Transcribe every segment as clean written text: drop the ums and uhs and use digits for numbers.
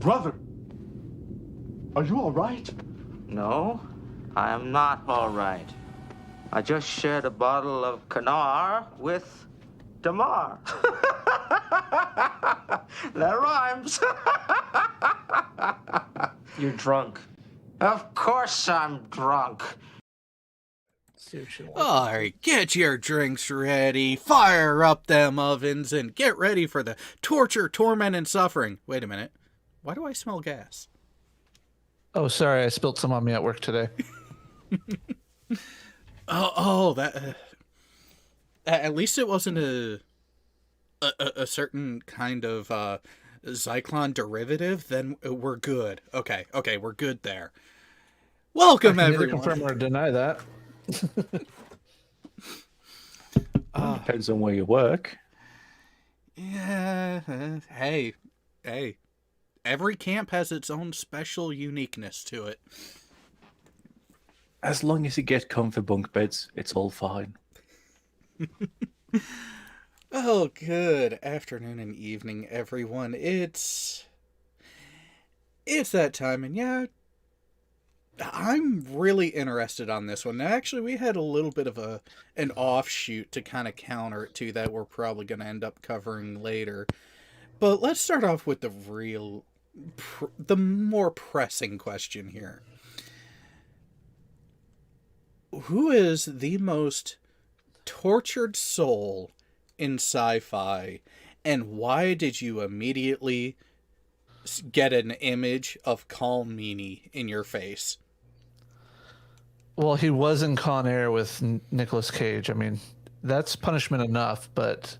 Brother, are you all right? No, I am not all right. I just shared a bottle of Kanar with Damar. That rhymes. You're drunk. Of course I'm drunk. Alright, get your drinks ready, fire up them ovens, and get ready for the torture, torment, and suffering. Wait a minute. Why do I smell gas? Oh, sorry, I spilled some on me at work today. That... at least it wasn't a certain kind of Zyklon derivative. Then we're good. Okay, we're good there. Welcome, I can everyone. neither confirm or deny that. Depends on where you work. Yeah. Hey. Every camp has its own special uniqueness to it. As long as you get comfy bunk beds, it's all fine. Oh, good afternoon and evening, everyone. It's that time, and yeah, I'm really interested on this one. Actually, we had a little bit of an offshoot to kind of counter it to that we're probably going to end up covering later. But let's start off with the more pressing question here. Who is the most tortured soul in sci-fi, and why did you immediately get an image of Calm Meanie in your face? Well, he was in Con Air with Nicolas Cage. I mean, that's punishment enough, but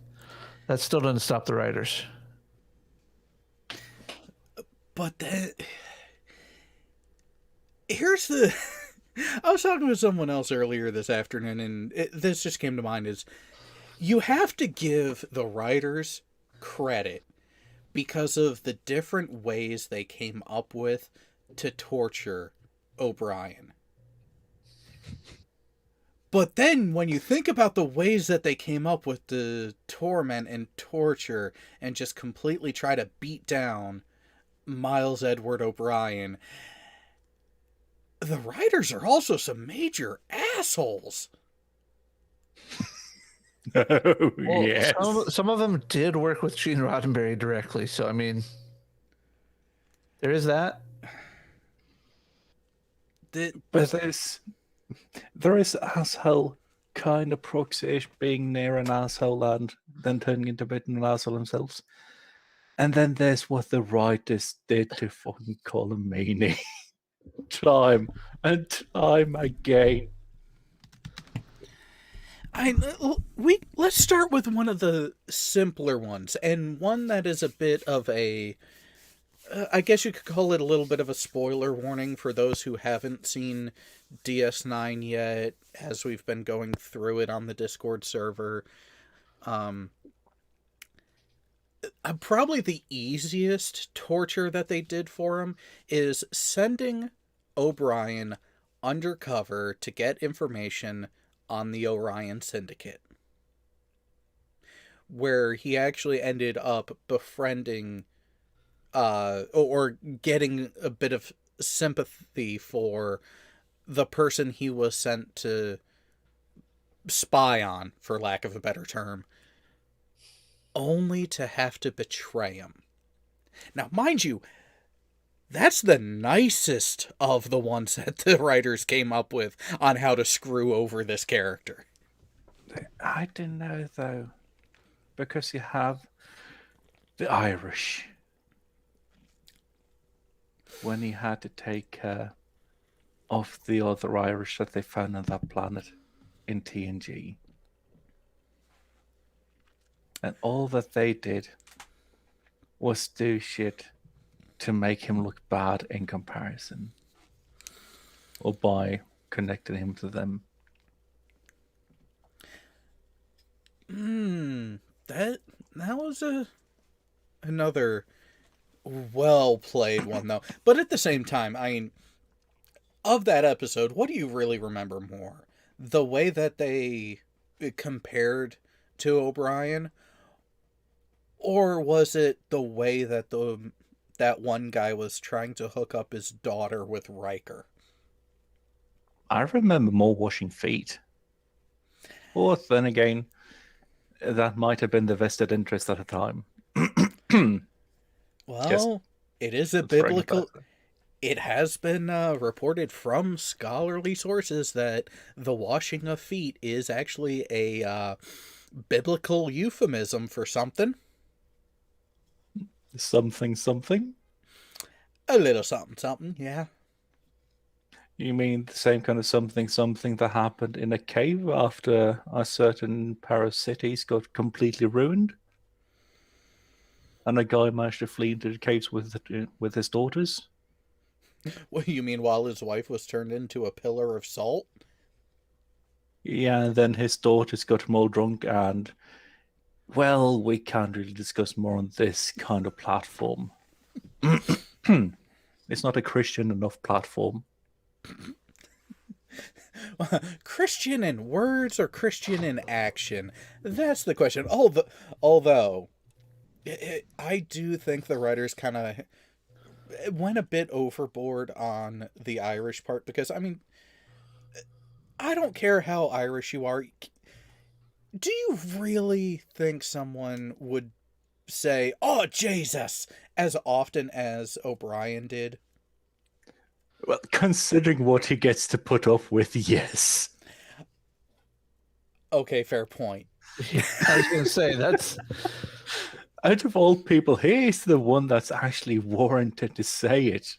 that still doesn't stop the writers. But here's the... I was talking with someone else earlier this afternoon, and this just came to mind, is you have to give the writers credit because of the different ways they came up with to torture O'Brien. But then when you think about the ways that they came up with to torment and torture and just completely try to beat down Miles Edward O'Brien, the writers are also some major assholes. Oh, Well, yes. some of them did work with Gene Roddenberry directly, so I mean, there is that. But there is asshole kind of proxy being near an asshole and then turning into a bit of an asshole themselves. And then there's what the writers did to fucking Colin Meaney. Time and time again. Let's start with one of the simpler ones, and one that is a bit of a... I guess you could call it a little bit of a spoiler warning for those who haven't seen DS9 yet, as we've been going through it on the Discord server. Probably the easiest torture that they did for him is sending O'Brien undercover to get information on the Orion Syndicate, where he actually ended up befriending or getting a bit of sympathy for the person he was sent to spy on, for lack of a better term, only to have to betray him. Now, mind you, that's the nicest of the ones that the writers came up with on how to screw over this character. I don't know, though, because you have the Irish. When he had to take care of the other Irish that they found on that planet in TNG. And all that they did was do shit to make him look bad in comparison. Or by connecting him to them. That was another well played one, though. But at the same time, I mean, of that episode, what do you really remember more? The way that they compared to O'Brien, or was it the way that that one guy was trying to hook up his daughter with Riker. I remember more washing feet. But then again, that might have been the vested interest at the time. Well, it is a throwing it biblical. back there. It has been reported from scholarly sources that the washing of feet is actually a biblical euphemism for something. Something, something? A little something, something, yeah. You mean the same kind of something, something that happened in a cave after a certain pair of cities got completely ruined? And a guy managed to flee into the caves with his daughters? What do you mean while his wife was turned into a pillar of salt? Yeah, and then his daughters got him all drunk and, well, we can't really discuss more on this kind of platform. It's not a Christian enough platform. Christian in words or Christian in action? That's the question. Although I do think the writers kind of went a bit overboard on the Irish part, because, I mean, I don't care how Irish you are. Do you really think someone would say, "Oh, Jesus," as often as O'Brien did? Well, considering what he gets to put up with, yes. Okay, fair point. I was going to say, that's... Out of all people, he's the one that's actually warranted to say it.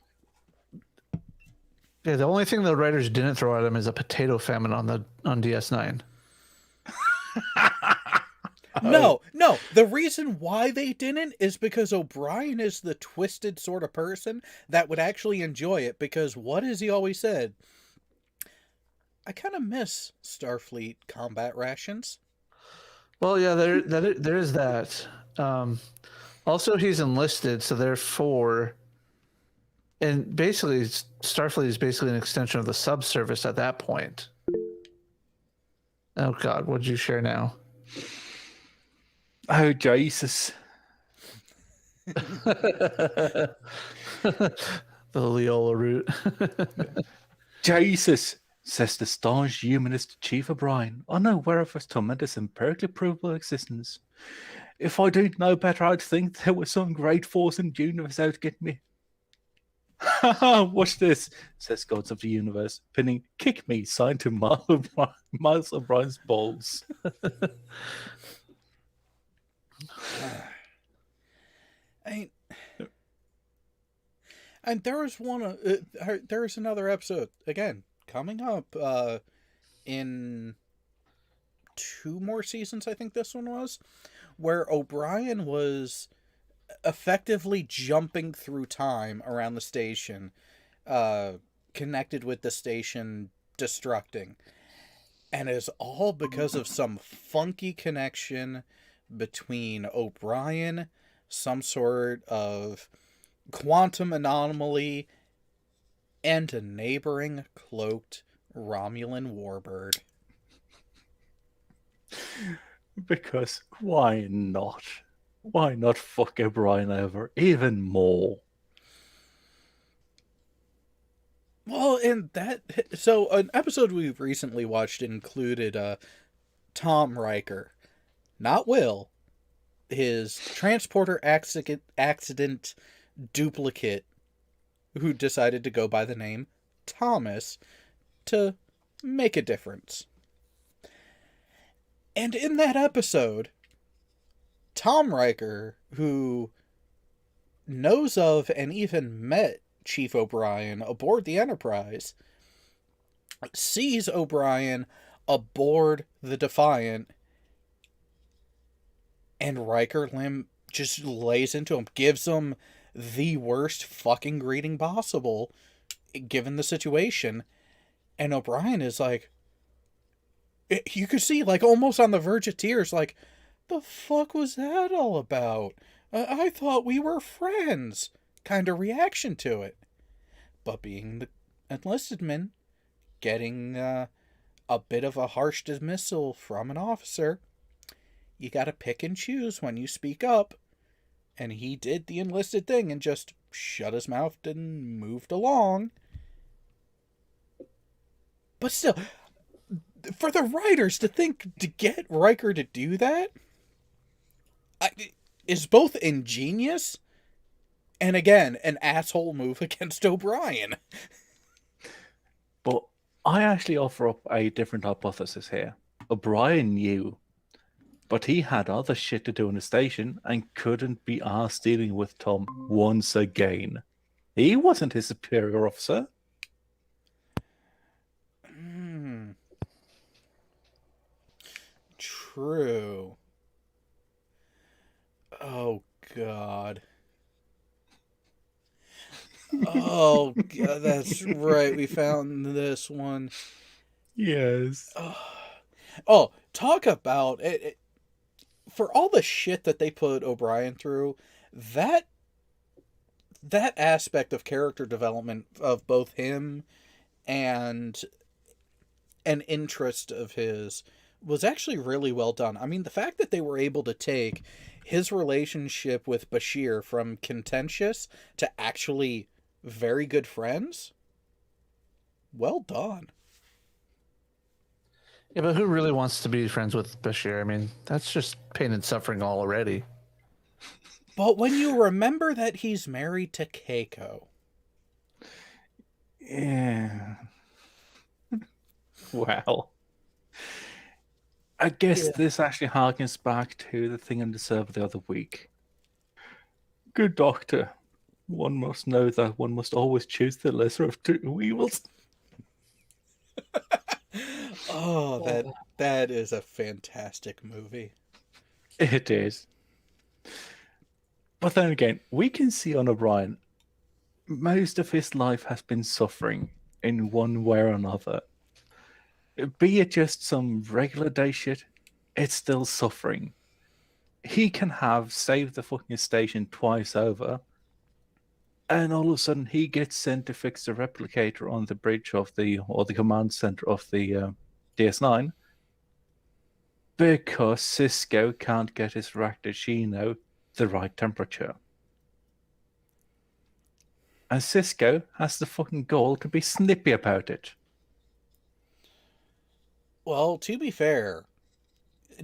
Yeah, the only thing the writers didn't throw at him is a potato famine on DS9. No. The reason why they didn't is because O'Brien is the twisted sort of person that would actually enjoy it, because what has he always said? I kind of miss Starfleet combat rations. Well, yeah, there is that. Also, he's enlisted, so therefore, and basically, Starfleet is basically an extension of the subservice at that point. Oh God, what did you share now? Oh, Jesus. The Leola route. Jesus, says the staunch humanist Chief O'Brien, unaware of his tremendous empirically provable existence. If I didn't know better, I'd think there was some great force in the universe out to get me. Watch this, says Gods of the Universe, pinning "Kick Me" signed to Miles O'Brien's balls. And there was there was another episode, again, coming up in 2 more seasons, I think this one was, where O'Brien was effectively jumping through time around the station, connected with the station destructing. And it's all because of some funky connection between O'Brien, some sort of quantum anomaly, and a neighboring cloaked Romulan warbird. Because why not? Why not fuck O'Brien over even more? Well, and so an episode we've recently watched included Tom Riker, not Will, his transporter accident duplicate, who decided to go by the name Thomas to make a difference. And in that episode, Tom Riker, who knows of and even met Chief O'Brien aboard the Enterprise, sees O'Brien aboard the Defiant, and Riker just lays into him, gives him the worst fucking greeting possible, given the situation. And O'Brien is like, you could see, like, almost on the verge of tears, like, the fuck was that all about? I thought we were friends, kind of reaction to it. But being the enlisted man, getting a bit of a harsh dismissal from an officer, you gotta pick and choose when you speak up. And he did the enlisted thing and just shut his mouth and moved along. But still, for the writers to think to get Riker to do that is both ingenious and, again, an asshole move against O'Brien. But I actually offer up a different hypothesis here. O'Brien knew, but he had other shit to do in the station and couldn't be arsed dealing with Tom once again. He wasn't his superior officer. True. Oh, God. Oh, God, that's right. We found this one. Yes. Oh, talk about it. For all the shit that they put O'Brien through, that aspect of character development of both him and an interest of his was actually really well done. I mean, the fact that they were able to take his relationship with Bashir from contentious to actually very good friends, well done. Yeah, but who really wants to be friends with Bashir? I mean, that's just pain and suffering already. But when you remember that he's married to Keiko. Yeah. Well, I guess this actually harkens back to the thing on the server the other week. Good doctor. One must know that one must always choose the lesser of two evils. Oh, that is a fantastic movie. It is. But then again, we can see on O'Brien, most of his life has been suffering in one way or another. Be it just some regular day shit, it's still suffering. He can have saved the fucking station twice over, and all of a sudden he gets sent to fix the replicator on the bridge of the command center of the DS9 because Cisco can't get his reactor Chino the right temperature. And Cisco has the fucking goal to be snippy about it. Well, to be fair,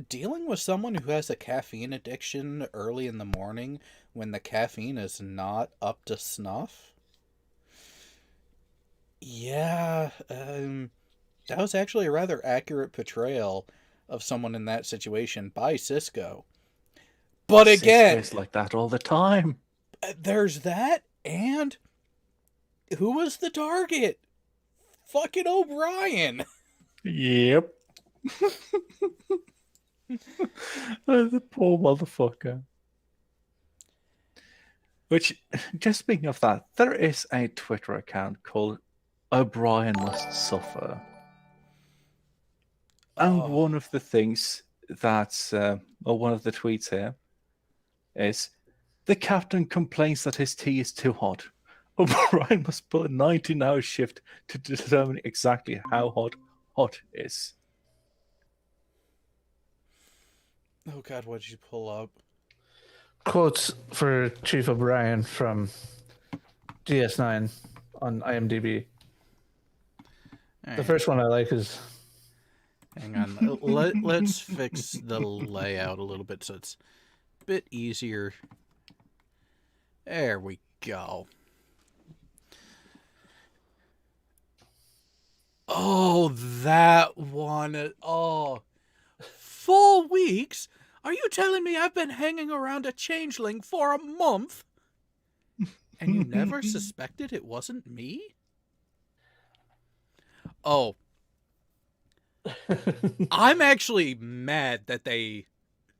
dealing with someone who has a caffeine addiction early in the morning when the caffeine is not up to snuff, yeah, that was actually a rather accurate portrayal of someone in that situation by Cisco. But again, Cisco's like that all the time. There's that, and who was the target? Fucking O'Brien. Yep. The poor motherfucker. Which, just speaking of that, there is a Twitter account called O'Brien Must Suffer. And one of the things that's, or one of the tweets here, is the captain complains that his tea is too hot. O'Brien must pull a 19-hour shift to determine exactly how hot is. Oh God, what did you pull up? Quotes for Chief O'Brien from DS9 on IMDb. All The right, first one I like is... hang on. Let's fix the layout a little bit so it's a bit easier. There we go. Oh, that one. Oh, 4 weeks? Are you telling me I've been hanging around a changeling for a month? And you never suspected it wasn't me? Oh. I'm actually mad that they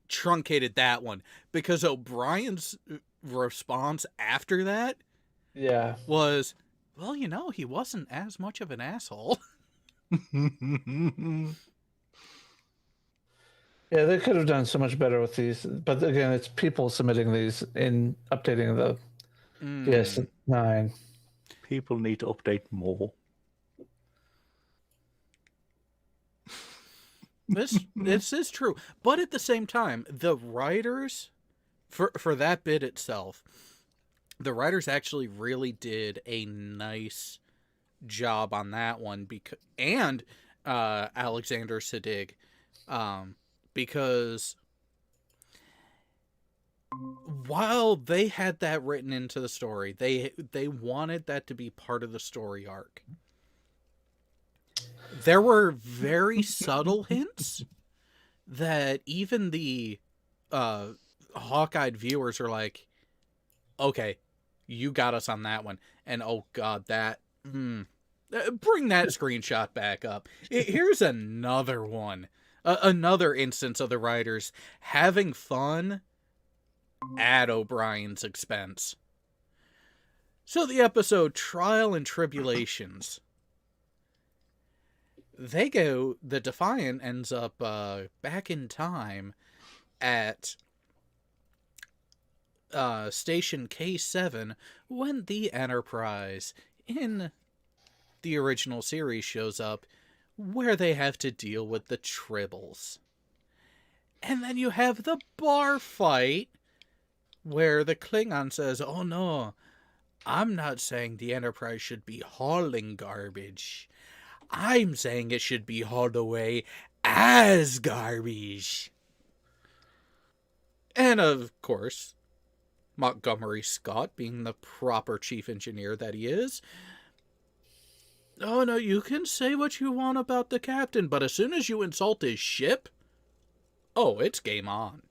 truncated that one, because O'Brien's response after that was, well, you know, he wasn't as much of an asshole. Yeah, they could have done so much better with these. But again, it's people submitting these in updating the DS9. People need to update more. This is true. But at the same time, the writers for that bit itself, the writers actually really did a nice job on that one, and Alexander Siddig, because while they had that written into the story, they wanted that to be part of the story arc. There were very subtle hints that even the hawk-eyed viewers are like, okay, you got us on that one. And oh god, that bring that screenshot back up. Here's another one, another instance of the writers having fun at O'Brien's expense. So the episode Trial and Tribulations, the Defiant ends up back in time at Station K7 when the Enterprise in the original series shows up, where they have to deal with the Tribbles. And then you have the bar fight where the Klingon says, "Oh no, I'm not saying the Enterprise should be hauling garbage. I'm saying it should be hauled away as garbage." And of course, Montgomery Scott, being the proper chief engineer that he is, "Oh no, you can say what you want about the captain, but as soon as you insult his ship, oh, it's game on."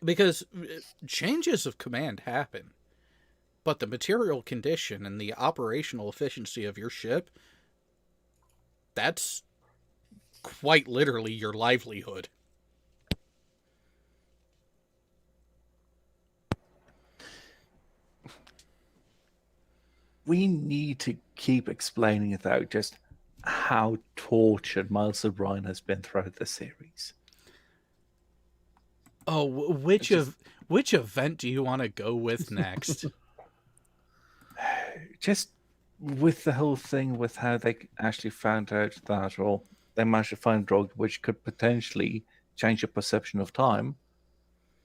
Because changes of command happen, but the material condition and the operational efficiency of your ship, that's quite literally your livelihood. We need to keep explaining it out, just how tortured Miles O'Brien has been throughout the series. Oh, which event do you want to go with next? Just with the whole thing with how they actually found out that, or they managed to find a drug which could potentially change your perception of time,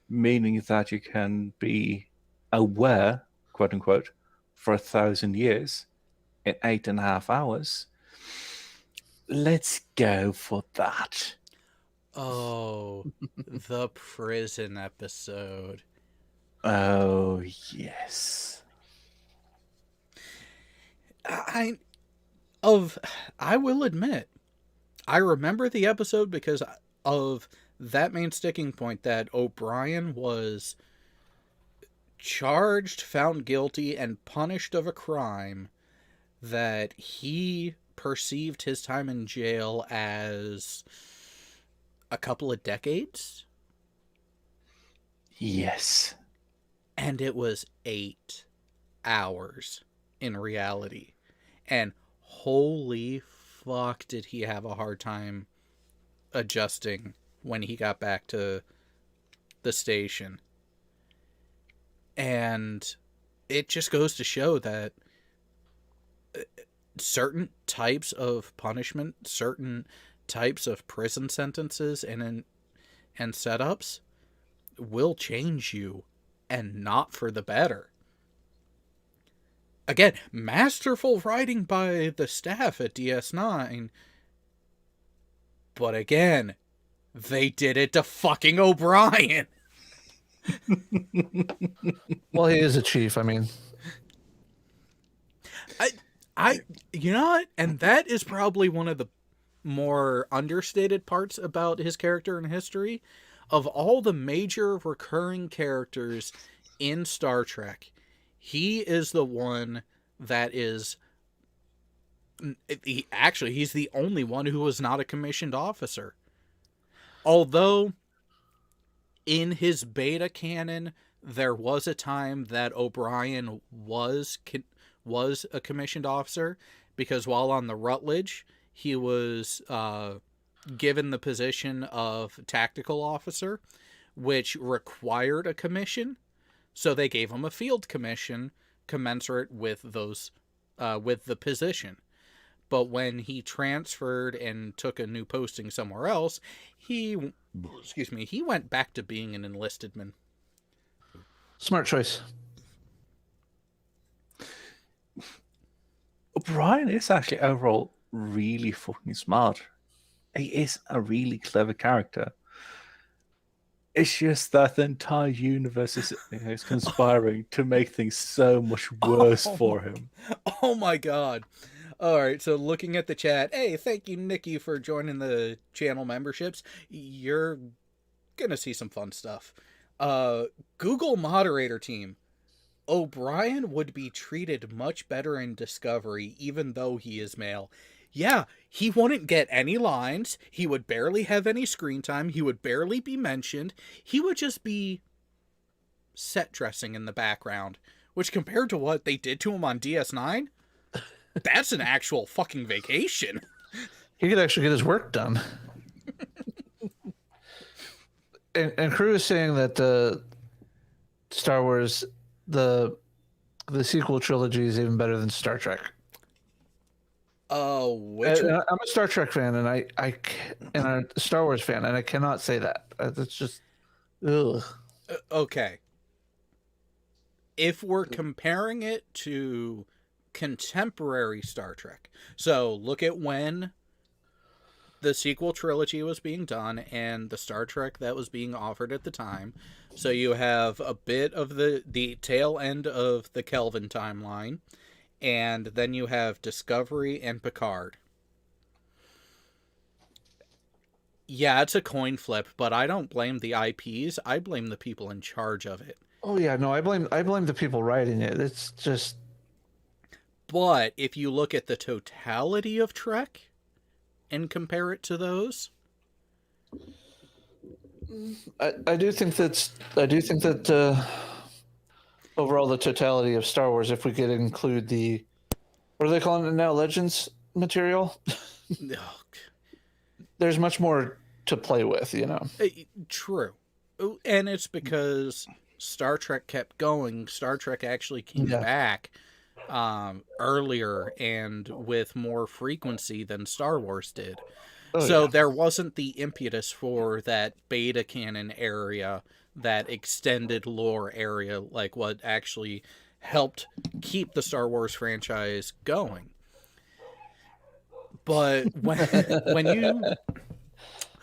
meaning that you can be aware, quote unquote, for 1,000 years in 8.5 hours. Let's go for that. Oh, the prison episode. Oh, yes. I will admit, I remember the episode because of that main sticking point, that O'Brien was charged, found guilty, and punished of a crime that he perceived his time in jail as a couple of decades. Yes. And it was 8 hours in reality. And holy fuck, did he have a hard time adjusting when he got back to the station. And it just goes to show that certain types of punishment, certain types of prison sentences and setups will change you, and not for the better. Again, masterful writing by the staff at DS9, but again, they did it to fucking O'Brien. Well, he is a chief. I mean, you know what? And that is probably one of the more understated parts about his character in history. Of all the major recurring characters in Star Trek, he is the one that is... he's the only one who was not a commissioned officer. Although, in his beta canon, there was a time that O'Brien was a commissioned officer, because while on the Rutledge, he was given the position of tactical officer, which required a commission. So they gave him a field commission commensurate with those, with the position. But when he transferred and took a new posting somewhere else, he went back to being an enlisted man. Smart choice. Brian is actually overall really fucking smart. He is a really clever character. It's just that the entire universe is conspiring to make things so much worse for him. Oh my god. Alright, so looking at the chat, hey, thank you, Nikki, for joining the channel memberships. You're gonna see some fun stuff. Google moderator team. O'Brien would be treated much better in Discovery, even though he is male. Yeah, he wouldn't get any lines. He would barely have any screen time. He would barely be mentioned. He would just be set dressing in the background, which compared to what they did to him on DS9, that's an actual fucking vacation. He could actually get his work done. and Crew is saying that the Star Wars, the sequel trilogy is even better than Star Trek. Oh, which one? I'm a Star Trek fan, and and a Star Wars fan, and I cannot say that. That's just, ugh. Okay. If we're comparing it to contemporary Star Trek, so look at when the sequel trilogy was being done and the Star Trek that was being offered at the time. So you have a bit of the tail end of the Kelvin timeline, and then you have Discovery and Picard. Yeah, it's a coin flip, but I don't blame the IPs. I blame the people in charge of it. Oh yeah, no, I blame the people writing it. It's just. But if you look at the totality of Trek and compare it to those, I do think that overall the totality of Star Wars, if we could include the, what are they calling it now, Legends material? There's much more to play with, you know. True. And it's because Star Trek kept going. Star Trek actually came back earlier and with more frequency than Star Wars did. There wasn't the impetus for that beta canon area, that extended lore area, like what actually helped keep the Star Wars franchise going. But when you...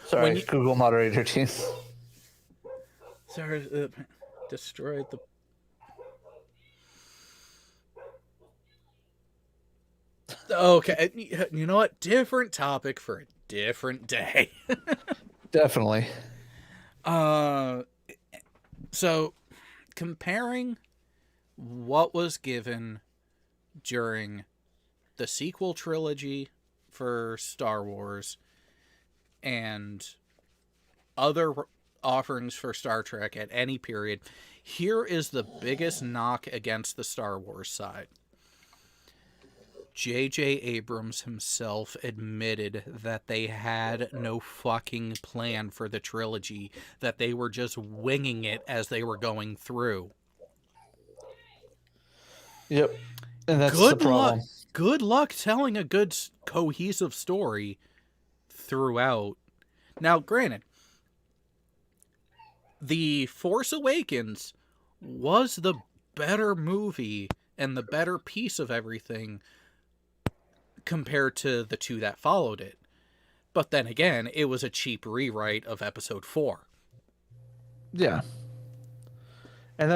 Sorry, Google moderator team. Sorry, destroyed the... Okay, you know what? Different topic for a different day. Definitely. So, comparing what was given during the sequel trilogy for Star Wars and other offerings for Star Trek at any period, here is the biggest knock against the Star Wars side. J.J. Abrams himself admitted that they had no fucking plan for the trilogy, that they were just winging it as they were going through. Yep. And that's the problem. Good luck telling a good, cohesive story throughout. Now, granted, The Force Awakens was the better movie and the better piece of everything compared to the two that followed it. But then again, it was a cheap rewrite of Episode 4. Yeah. And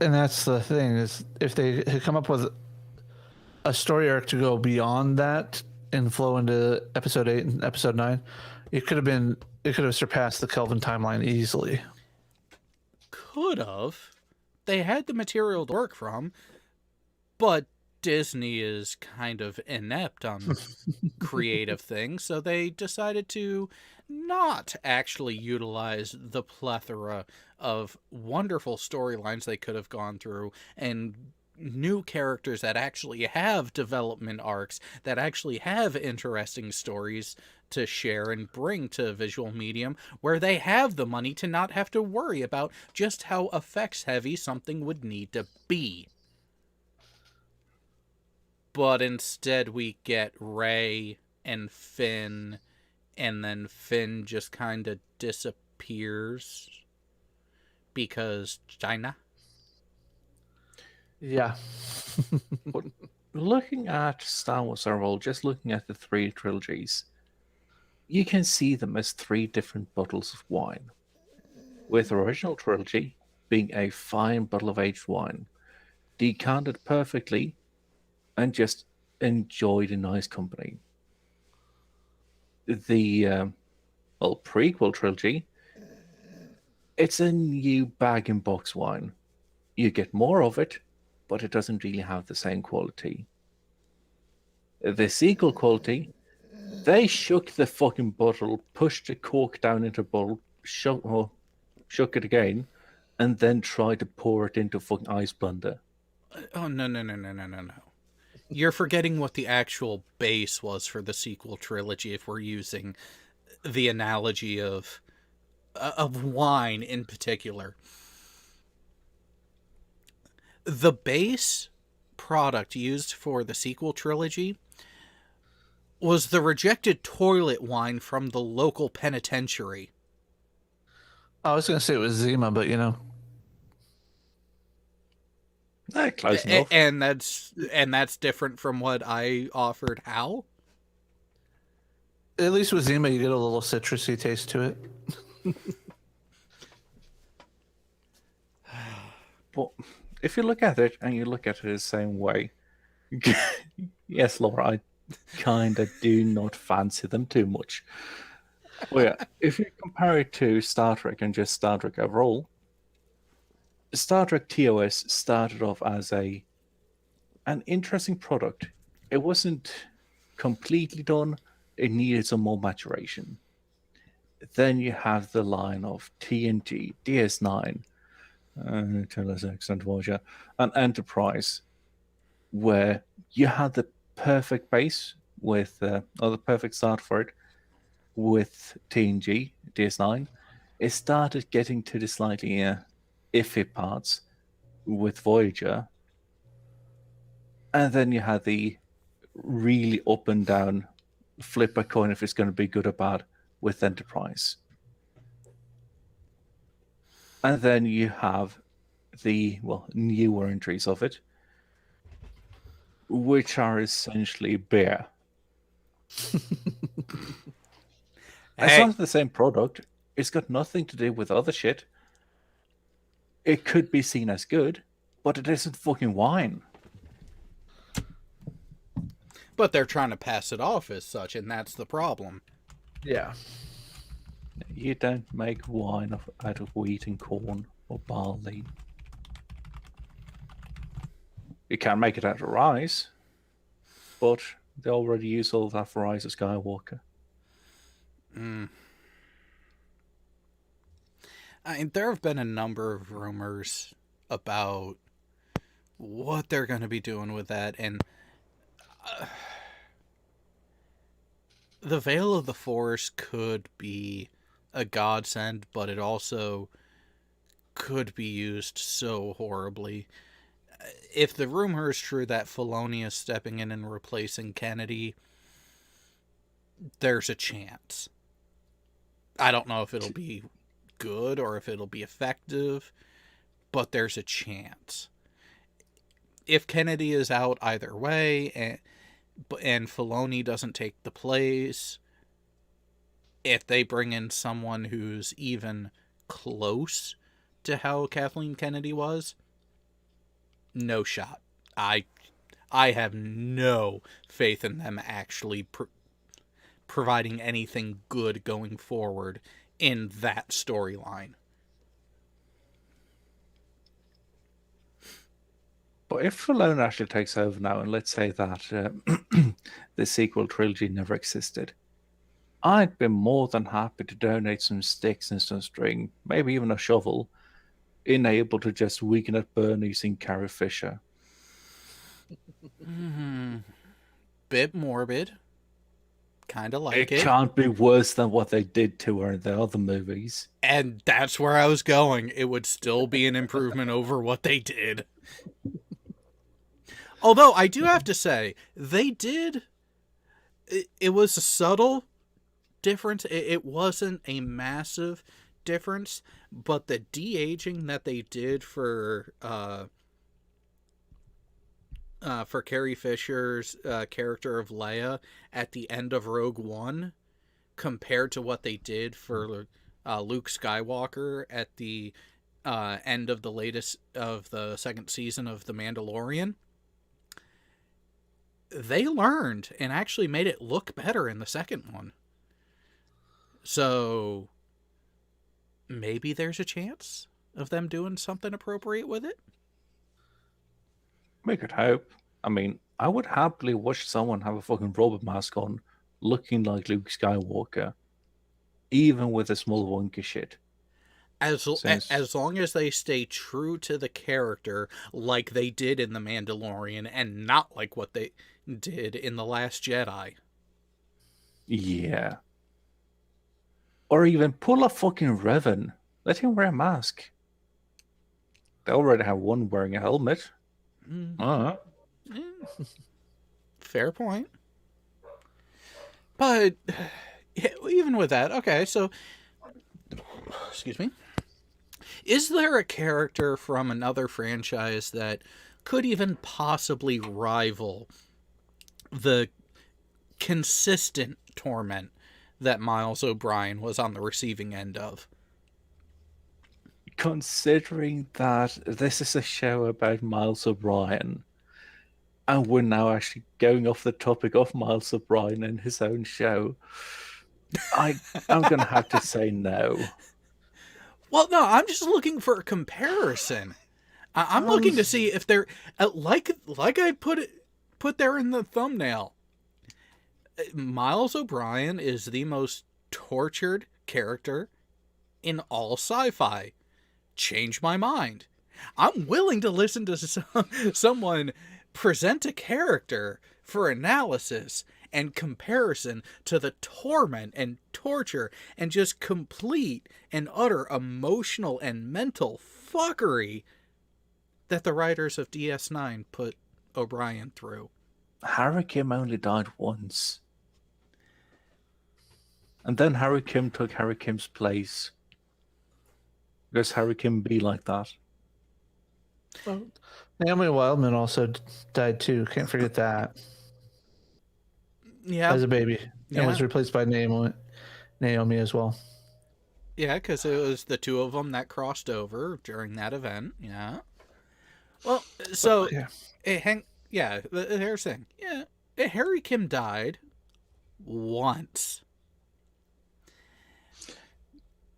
that's the thing, is if they had come up with a story arc to go beyond that and flow into Episode 8 and Episode 9, it could have surpassed the Kelvin timeline easily. Could have. They had the material to work from, but Disney is kind of inept on creative things, so they decided to not actually utilize the plethora of wonderful storylines they could have gone through and new characters that actually have development arcs, that actually have interesting stories to share and bring to visual medium, where they have the money to not have to worry about just how effects heavy something would need to be. but instead we get Rey and Finn, and then Finn just kind of disappears because China. Yeah. But looking at Star Wars overall, just looking at the three trilogies, you can see them as three different bottles of wine. With the original trilogy being a fine bottle of aged wine, decanted perfectly and just enjoyed in nice company. The prequel trilogy, it's a new bag and box wine. You get more of it, but it doesn't really have the same quality. The sequel quality, they shook the fucking bottle, pushed the cork down into the bottle, shook it again, and then tried to pour it into fucking ice blender. Oh, no. You're forgetting what the actual base was for the sequel trilogy if we're using the analogy of wine in particular. The base product used for the sequel trilogy was the rejected toilet wine from the local penitentiary. I was going to say it was Zima, but Close enough. And that's different from what I offered. How? at least with Zima, you get a little citrusy taste to it. But if you look at it and you look at it the same way, yes, Laura, I kind of do not fancy them too much. Well, yeah, if you compare it to Star Trek and just Star Trek overall, Star Trek TOS started off as an interesting product. It wasn't completely done. It needed some more maturation. Then you have the line of TNG, DS9, to a lesser extent Voyager, and Enterprise, where you had the perfect base with, or the perfect start for it with TNG, DS9. It started getting to the slightly iffy parts with Voyager. And then you had the really up and down flip a coin if it's going to be good or bad with Enterprise. And then you have the, newer entries of it, which are essentially beer. It's not the same product. It's got nothing to do with other shit. It could be seen as good, but it isn't fucking wine. But they're trying to pass it off as such, and that's the problem. Yeah. You don't make wine out of wheat and corn or barley. You can make it out of rice, but they already use all that for Rise of Skywalker. I mean, there have been a number of rumors about what they're going to be doing with that, and the Veil of the Force could be a godsend, but it also could be used so horribly. If the rumor is true that Filoni is stepping in and replacing Kennedy, there's a chance. I don't know if it'll be good or if it'll be effective, but there's a chance. If Kennedy is out either way, and Filoni doesn't take the place, if they bring in someone who's even close to how Kathleen Kennedy was, no shot. I have no faith in them actually providing anything good going forward in that storyline. But if Filoni actually takes over now, and let's say that the sequel trilogy never existed, I'd be more than happy to donate some sticks and some string, maybe even a shovel, able to just weaken at Bernie's and Carrie Fisher. Bit morbid. Kind of like it. It can't be worse than what they did to her in the other movies. And that's where I was going. It would still be an improvement over what they did. Although I do have to say, they did. It was a subtle difference. It wasn't a massive difference, but the de-aging that they did for Carrie Fisher's character of Leia at the end of Rogue One, compared to what they did for Luke Skywalker at the end of the second season of The Mandalorian, they learned and actually made it look better in the second one. So maybe there's a chance of them doing something appropriate with it. We could hope. I mean, I would happily watch someone have a fucking robot mask on, looking like Luke Skywalker, even with a small wonky shit. As long as they stay true to the character like they did in The Mandalorian and not like what they did in The Last Jedi. Yeah. Or even pull a fucking Revan. Let him wear a mask. They already have one wearing a helmet. Fair point. But yeah, even with that, okay, so excuse me. Is there a character from another franchise that could even possibly rival the consistent torment that Miles O'Brien was on the receiving end of? Considering that this is a show about Miles O'Brien, and we're now actually going off the topic of Miles O'Brien and his own show, I'm going to have to say no. Well, no, I'm just looking for a comparison. I'm looking to see if they're like I put there in the thumbnail. Miles O'Brien is the most tortured character in all sci-fi. Change my mind. I'm willing to listen to someone present a character for analysis and comparison to the torment and torture and just complete and utter emotional and mental fuckery that the writers of DS9 put O'Brien through. Harry Kim only died once. And then Harry Kim took Harry Kim's place. Because Harry Kim be like that. Well, Naomi Wildman also died too. Can't forget that. Yeah. As a baby. And was replaced by Naomi as well. Yeah, because it was the two of them that crossed over during that event. Yeah. Well, so here's the thing. Yeah, Harry Kim died once.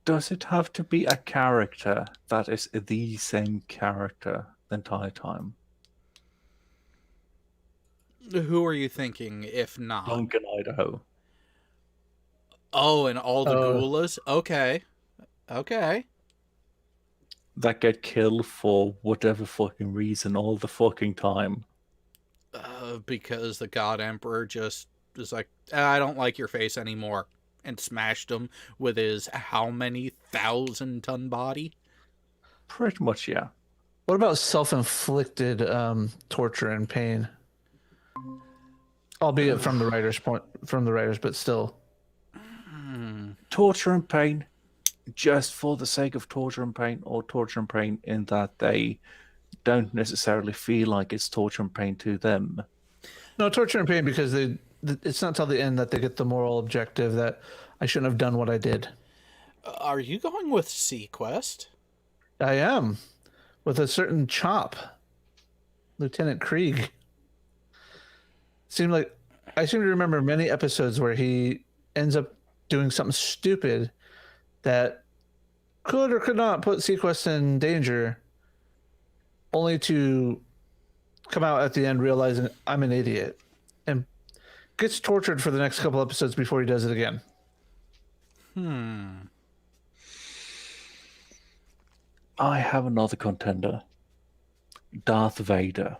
Does it have to be a character that is the same character the entire time? Who are you thinking, if not? Duncan, Idaho. Oh, and all the Ghoulas? Okay. That get killed for whatever fucking reason all the fucking time. Because the God Emperor just was like, I don't like your face anymore. And smashed him with his how many 1,000-ton body? Pretty much, yeah. What about self-inflicted torture and pain? Albeit from the writers, but still. Torture and pain, just for the sake of torture and pain, or torture and pain in that they don't necessarily feel like it's torture and pain to them. No, torture and pain because it's not till the end that they get the moral objective that I shouldn't have done what I did. Are you going with Sequest? I am. With a certain Chop. Lieutenant Krieg. I seem to remember many episodes where he ends up doing something stupid that could or could not put Sequest in danger, only to come out at the end realizing I'm an idiot, and gets tortured for the next couple episodes before he does it again. I have another contender. Darth Vader.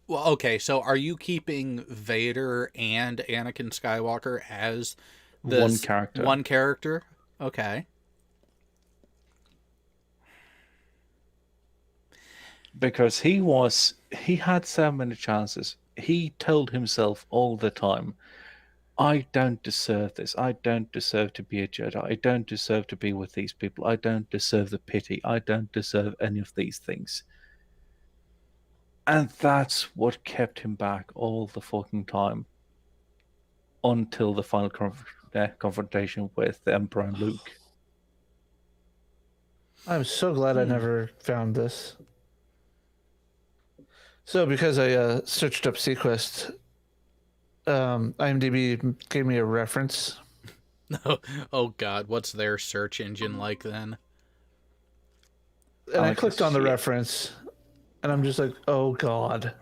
Well, okay, so are you keeping Vader and Anakin Skywalker as one character? One character? Okay. because he had so many chances. He told himself all the time, I don't deserve this. I don't deserve to be a Jedi. I don't deserve to be with these people. I don't deserve the pity. I don't deserve any of these things. And that's what kept him back all the fucking time until the final confrontation with the Emperor and Luke. I'm so glad I never found this. So because I searched up Sequest, IMDb gave me a reference. Oh God, what's their search engine like then? And I like clicked on the reference, and I'm just like, oh God.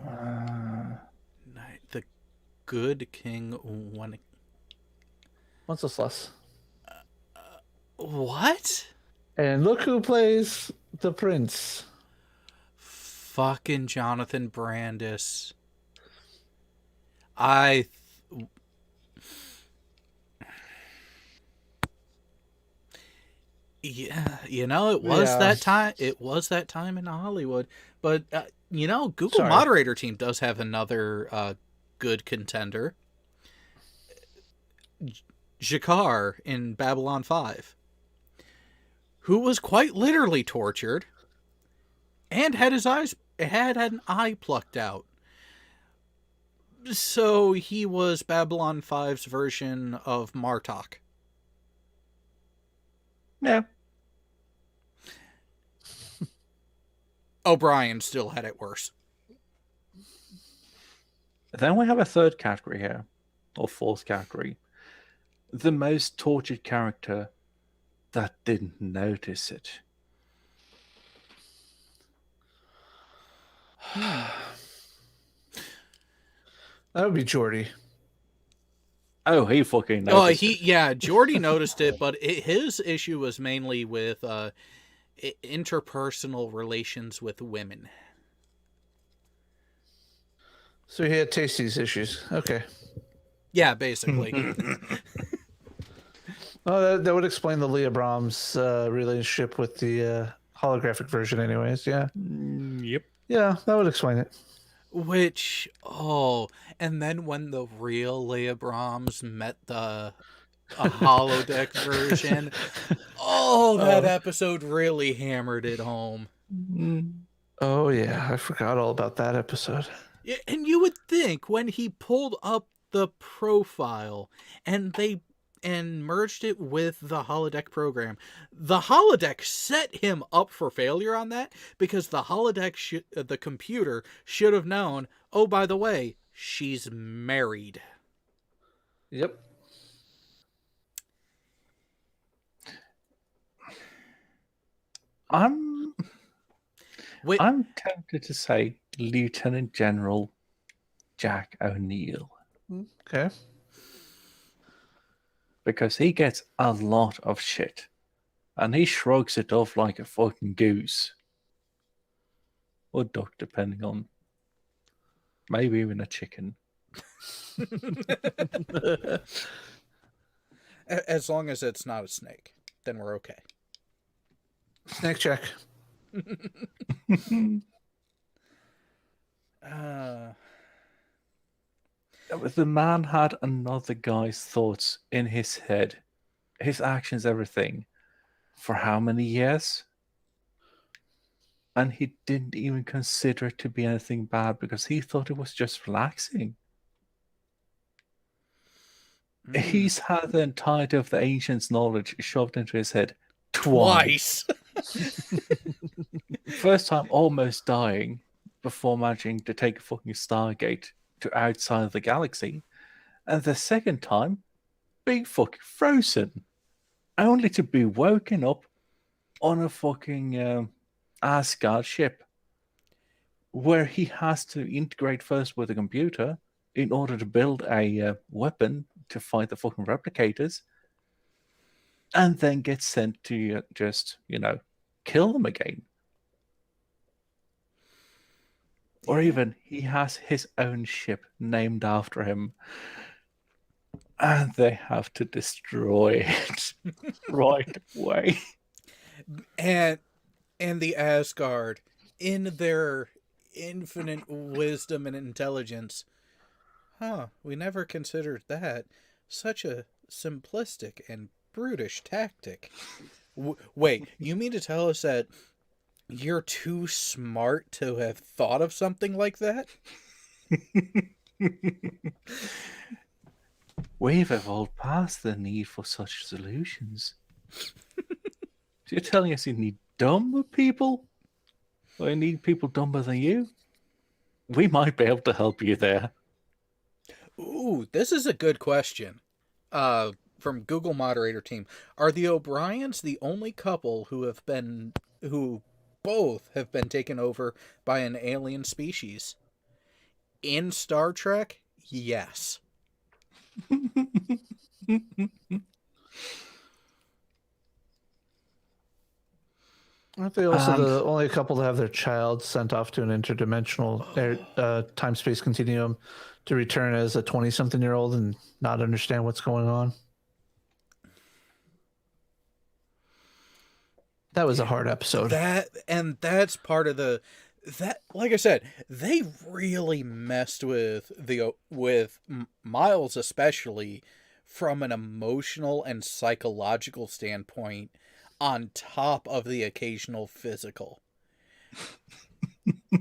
The Good King one. Wenceslas. What? And look who plays the prince. Fucking Jonathan Brandis. Yeah, it was that time. It was that time in Hollywood. But Google moderator team does have another good contender. Jakar in Babylon 5, who was quite literally tortured and had an eye plucked out. So he was Babylon 5's version of Martok. Yeah. O'Brien still had it worse. Then we have a third category here, or fourth category. The most tortured character that didn't notice it. That would be Geordi. Oh, he fucking noticed it. Geordi noticed it, but his issue was mainly with interpersonal relations with women. So he had tasties issues. Okay. Yeah, basically. Oh, that would explain the Leah Brahms relationship with the holographic version anyways. Yeah. Yep. Yeah, that would explain it. Which, and then when the real Leah Brahms met a holodeck version, that episode really hammered it home. Oh, yeah. I forgot all about that episode. Yeah, and you would think when he pulled up the profile and merged it with the holodeck program, the holodeck set him up for failure on that, because the holodeck the computer should have known, oh, by the way, she's married. Yep. I'm tempted to say Lieutenant General Jack O'Neill. Okay. Because he gets a lot of shit. And he shrugs it off like a fucking goose. Or duck, depending on. Maybe even a chicken. As long as it's not a snake, then we're okay. Snake check. The man had another guy's thoughts in his head, his actions, everything, for how many years? And he didn't even consider it to be anything bad because he thought it was just relaxing. He's had the entirety of the ancients' knowledge shoved into his head twice. First time almost dying before managing to take a fucking Stargate to outside of the galaxy. And the second time being fucking frozen. Only to be woken up on a fucking Asgard ship. Where he has to integrate first with a computer in order to build a weapon to fight the fucking replicators. And then get sent to just, kill them again. Or even he has his own ship named after him. And they have to destroy it right away. And the Asgard in their infinite wisdom and intelligence, we never considered that. Such a simplistic and brutish tactic. Wait, you mean to tell us that you're too smart to have thought of something like that? We've evolved past the need for such solutions. You're telling us you need dumber people? Or you need people dumber than you? We might be able to help you there. Ooh, this is a good question. From Google moderator team. Are the O'Briens the only couple who both have been taken over by an alien species? In Star Trek, yes. Aren't they also the only couple to have their child sent off to an interdimensional time-space continuum to return as a 20-something-year-old and not understand what's going on? That was a hard episode. That's part of like I said, they really messed with Miles, especially from an emotional and psychological standpoint, on top of the occasional physical.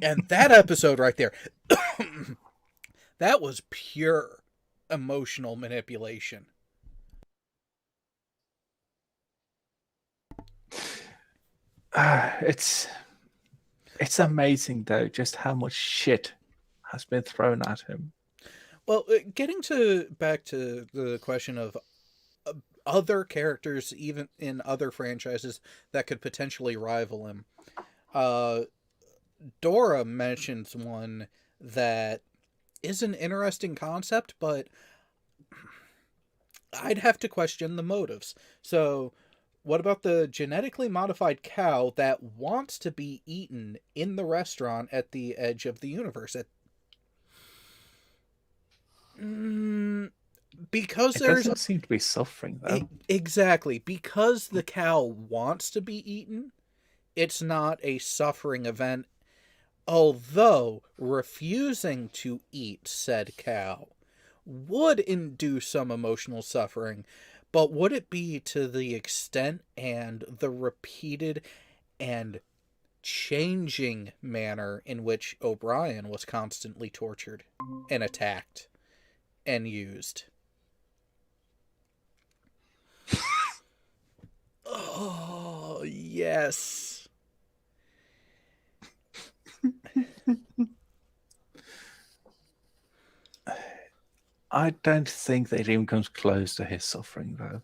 And that episode right there, that was pure emotional manipulation. It's amazing, though, just how much shit has been thrown at him. Well, getting back to the question of other characters, even in other franchises, that could potentially rival him. Dora mentions one that is an interesting concept, but I'd have to question the motives. So, what about the genetically modified cow that wants to be eaten in the restaurant at the edge of the universe? Because it doesn't seem to be suffering, though. Exactly. Because the cow wants to be eaten, it's not a suffering event. Although refusing to eat said cow would induce some emotional suffering, but would it be to the extent and the repeated and changing manner in which O'Brien was constantly tortured and attacked and used? Oh, yes. I don't think that it even comes close to his suffering, though.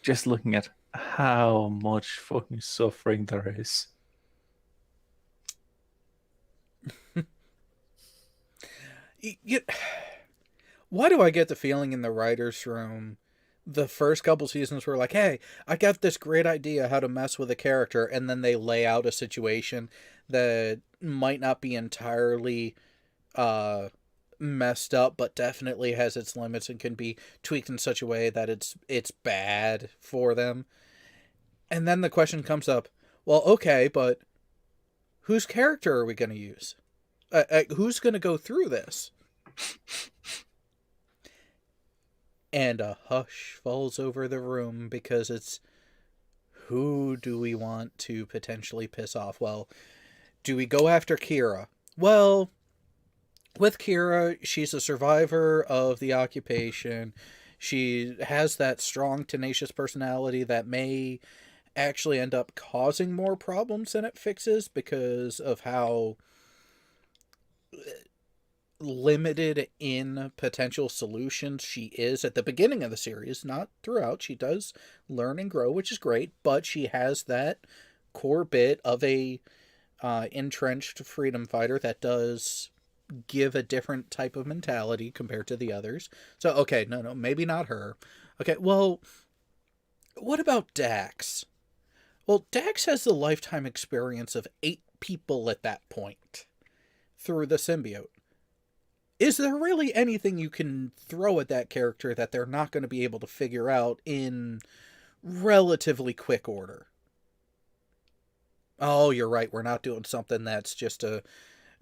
Just looking at how much fucking suffering there is. Why do I get the feeling in the writer's room, the first couple seasons were like, hey, I got this great idea how to mess with a character, and then they lay out a situation that might not be entirely messed up, but definitely has its limits and can be tweaked in such a way that it's bad for them. And then the question comes up, well, okay, but whose character are we going to use? Who's going to go through this? And a hush falls over the room because it's, who do we want to potentially piss off? Well, do we go after Kira? Well, with Kira, she's a survivor of the occupation. She has that strong, tenacious personality that may actually end up causing more problems than it fixes because of how limited in potential solutions she is at the beginning of the series, not throughout. She does learn and grow, which is great, but she has that core bit of a entrenched freedom fighter that does give a different type of mentality compared to the others. So, okay, no, maybe not her. Okay, well, what about Dax? Well, Dax has the lifetime experience of 8 people at that point through the symbiote. Is there really anything you can throw at that character that they're not going to be able to figure out in relatively quick order? Oh, you're right. We're not doing something that's just a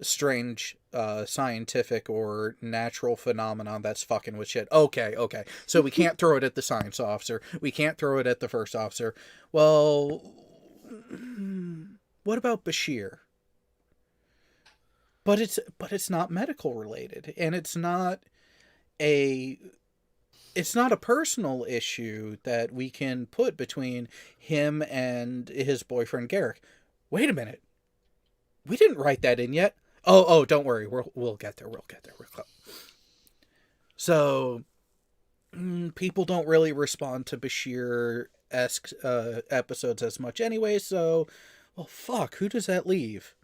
strange scientific or natural phenomenon that's fucking with shit. Okay, okay. So we can't throw it at the science officer. We can't throw it at the first officer. Well, what about Bashir? But it's not medical related, and a it's not a personal issue that we can put between him and his boyfriend Garrick. Wait a minute. We didn't write that in yet. Oh, don't worry. We'll get there. We'll get there. So, people don't really respond to Bashir-esque episodes as much anyway, so, well, fuck, who does that leave?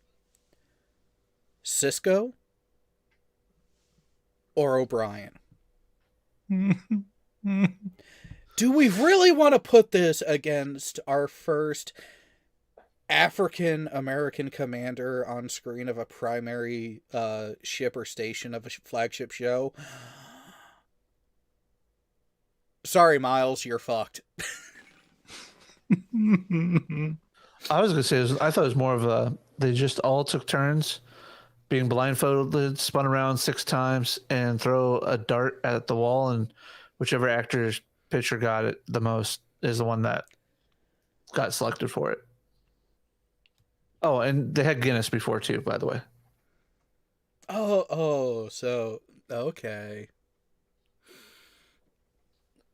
Cisco? Or O'Brien? Do we really want to put this against our first African American commander on screen of a primary ship or station of a flagship show? Sorry, Miles, you're fucked. I was gonna say, I thought it was more of they just all took turns being blindfolded, spun around 6 times, and throw a dart at the wall, and whichever actor's picture got it the most is the one that got selected for it. Oh, and they had Guinness before too, by the way. So okay.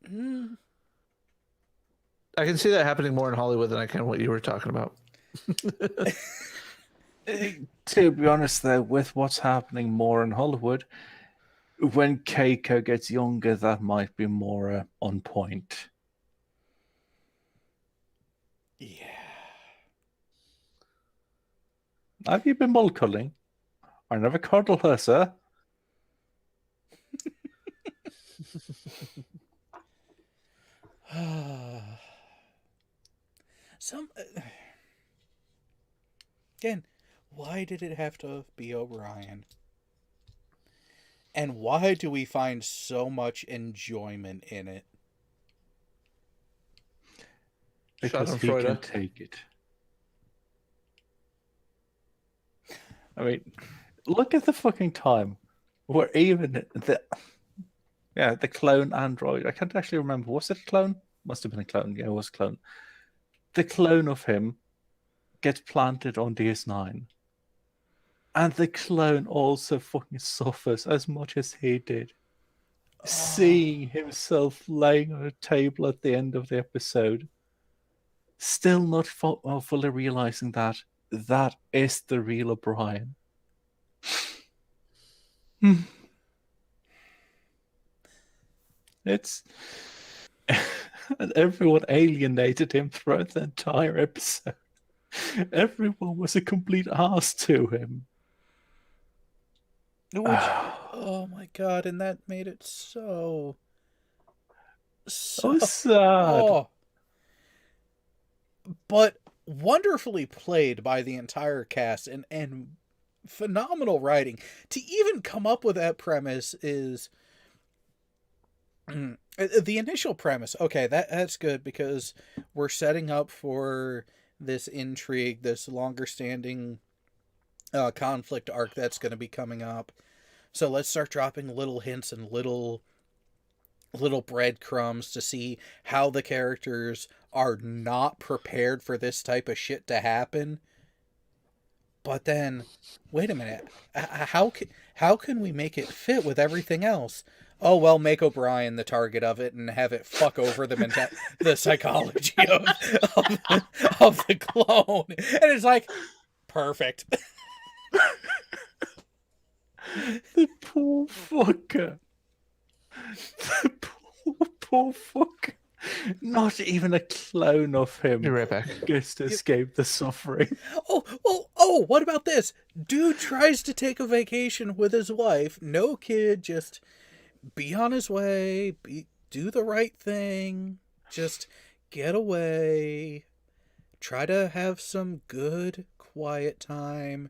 I can see that happening more in Hollywood than I can what you were talking about. To be honest, though, with what's happening more in Hollywood, when Keiko gets younger, that might be more on point. Yeah. Have you been mollycoddling? I never coddle her, sir. Again, why did it have to be O'Brien? And why do we find so much enjoyment in it? Because he can take it. I mean, look at the fucking time. Where even the clone android, I can't actually remember. Was it a clone? Must have been a clone. Yeah, it was a clone. The clone of him gets planted on DS9. And the clone also fucking suffers as much as he did. Seeing himself laying on a table at the end of the episode, still not fully realizing that is the real O'Brien. It's and everyone alienated him throughout the entire episode. Everyone was a complete ass to him. Oh my god, and that made it so sad. Oh. But wonderfully played by the entire cast, and phenomenal writing. To even come up with that premise is the initial premise. Okay, that's good because we're setting up for this intrigue, this longer standing conflict arc that's going to be coming up. So let's start dropping little hints and little breadcrumbs to see how the characters are not prepared for this type of shit to happen. But then, wait a minute. How can we make it fit with everything else? Oh, well, make O'Brien the target of it and have it fuck over the psychology of the clone. And it's like, perfect. The poor fucker. The poor fucker. Not even a clone of him. Be right back. Gets to escape the suffering. Oh, what about this? Dude tries to take a vacation with his wife. No kid, just be on his way. Do the right thing. Just get away. Try to have some good, quiet time.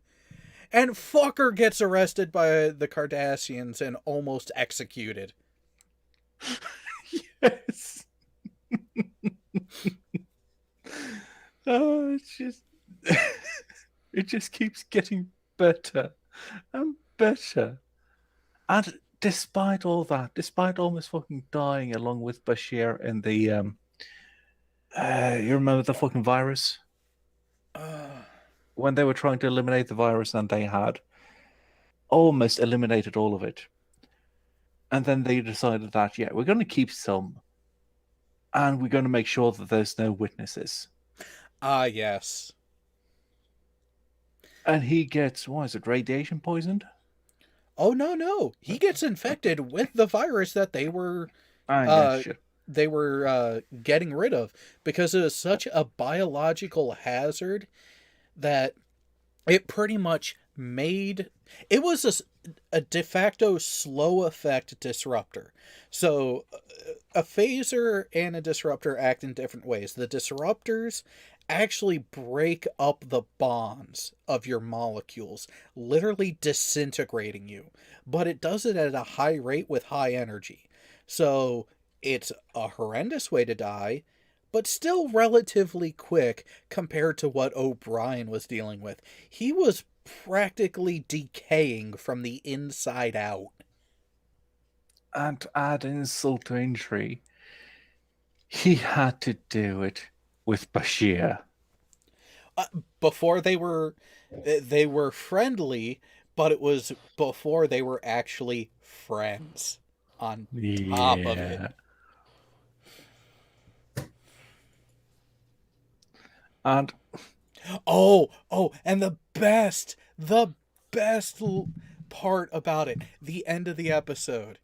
And fucker gets arrested by the Cardassians and almost executed. Yes. Oh, it's just It just keeps getting better and better. And despite all that, despite almost fucking dying along with Bashir in the you remember the fucking virus? When they were trying to eliminate the virus and they had almost eliminated all of it. And then they decided that, yeah, we're going to keep some. And we're going to make sure that there's no witnesses. Ah, yes. And he gets, what is it, radiation poisoned? Oh, no. He gets infected with the virus that they were Shit. getting rid of, because it was such a biological hazard that it pretty much made it was a de facto slow effect disruptor. So a phaser and a disruptor act in different ways. The disruptors actually break up the bonds of your molecules, literally disintegrating you, but it does it at a high rate with high energy. So it's a horrendous way to die, but still relatively quick compared to what O'Brien was dealing with. He was practically decaying from the inside out. And to add insult to injury, he had to do it with Bashir. Before they were friendly, but it was before they were actually friends on top of it. And and the best part about it, the end of the episode.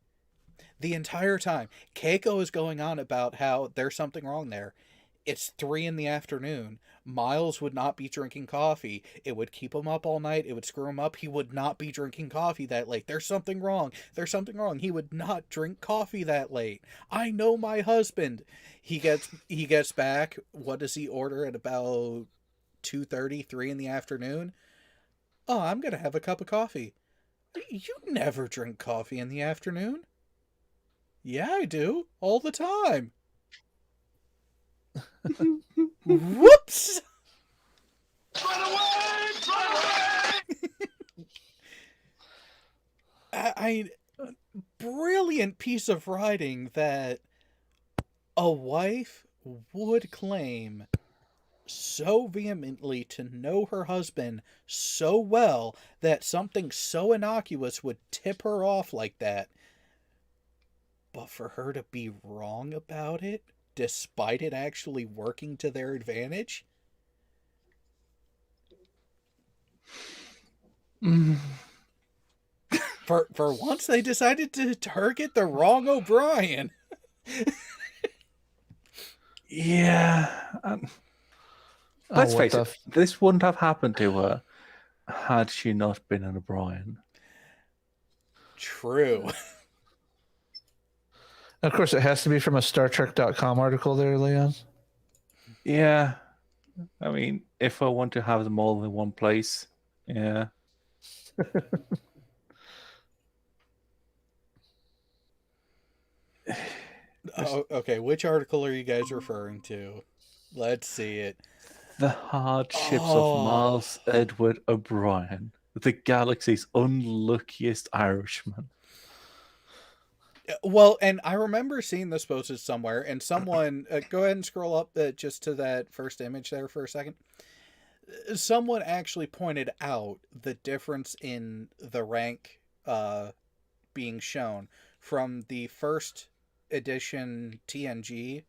The entire time, Keiko is going on about how there's something wrong there. It's 3 p.m. Miles would not be drinking coffee. It would keep him up all night. It would screw him up. He would not be drinking coffee that late. There's something wrong. There's something wrong. He would not drink coffee that late. I know my husband. He gets back. What does he order at about 2:30, 3 p.m? Oh, I'm going to have a cup of coffee. You never drink coffee in the afternoon. Yeah, I do. All the time. Whoops! Run away! I brilliant piece of writing that a wife would claim so vehemently to know her husband so well that something so innocuous would tip her off like that. But for her to be wrong about it, despite it actually working to their advantage? For once, they decided to target the wrong O'Brien. yeah. Let's face it, this wouldn't have happened to her had she not been an O'Brien. True. Of course, it has to be from a StarTrek.com article there, Leon. Yeah. I mean, if I want to have them all in one place, yeah. Oh, okay, which article are you guys referring to? Let's see it. The hardships of Miles Edward O'Brien, the galaxy's unluckiest Irishman. Well, and I remember seeing this posted somewhere, and someone, go ahead and scroll up just to that first image there for a second. Someone actually pointed out the difference in the rank being shown from the first edition TNG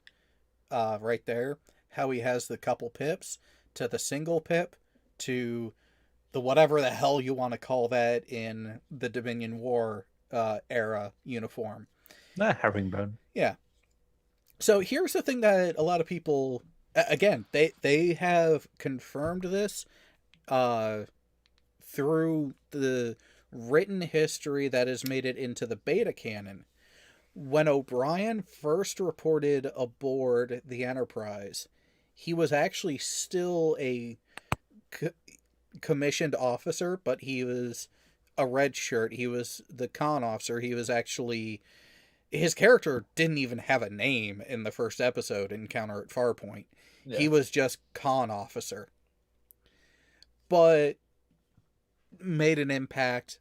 right there, how he has the couple pips, to the single pip, to the whatever the hell you want to call that in the Dominion War era uniform. Herringbone. Yeah. So here's the thing that a lot of people, again, they have confirmed this through the written history that has made it into the beta canon. When O'Brien first reported aboard the Enterprise, he was actually still a commissioned officer, but he was a red shirt. He was the con officer. He was actually... His character didn't even have a name in the first episode, Encounter at Farpoint. Yeah. He was just con officer. but made an impact.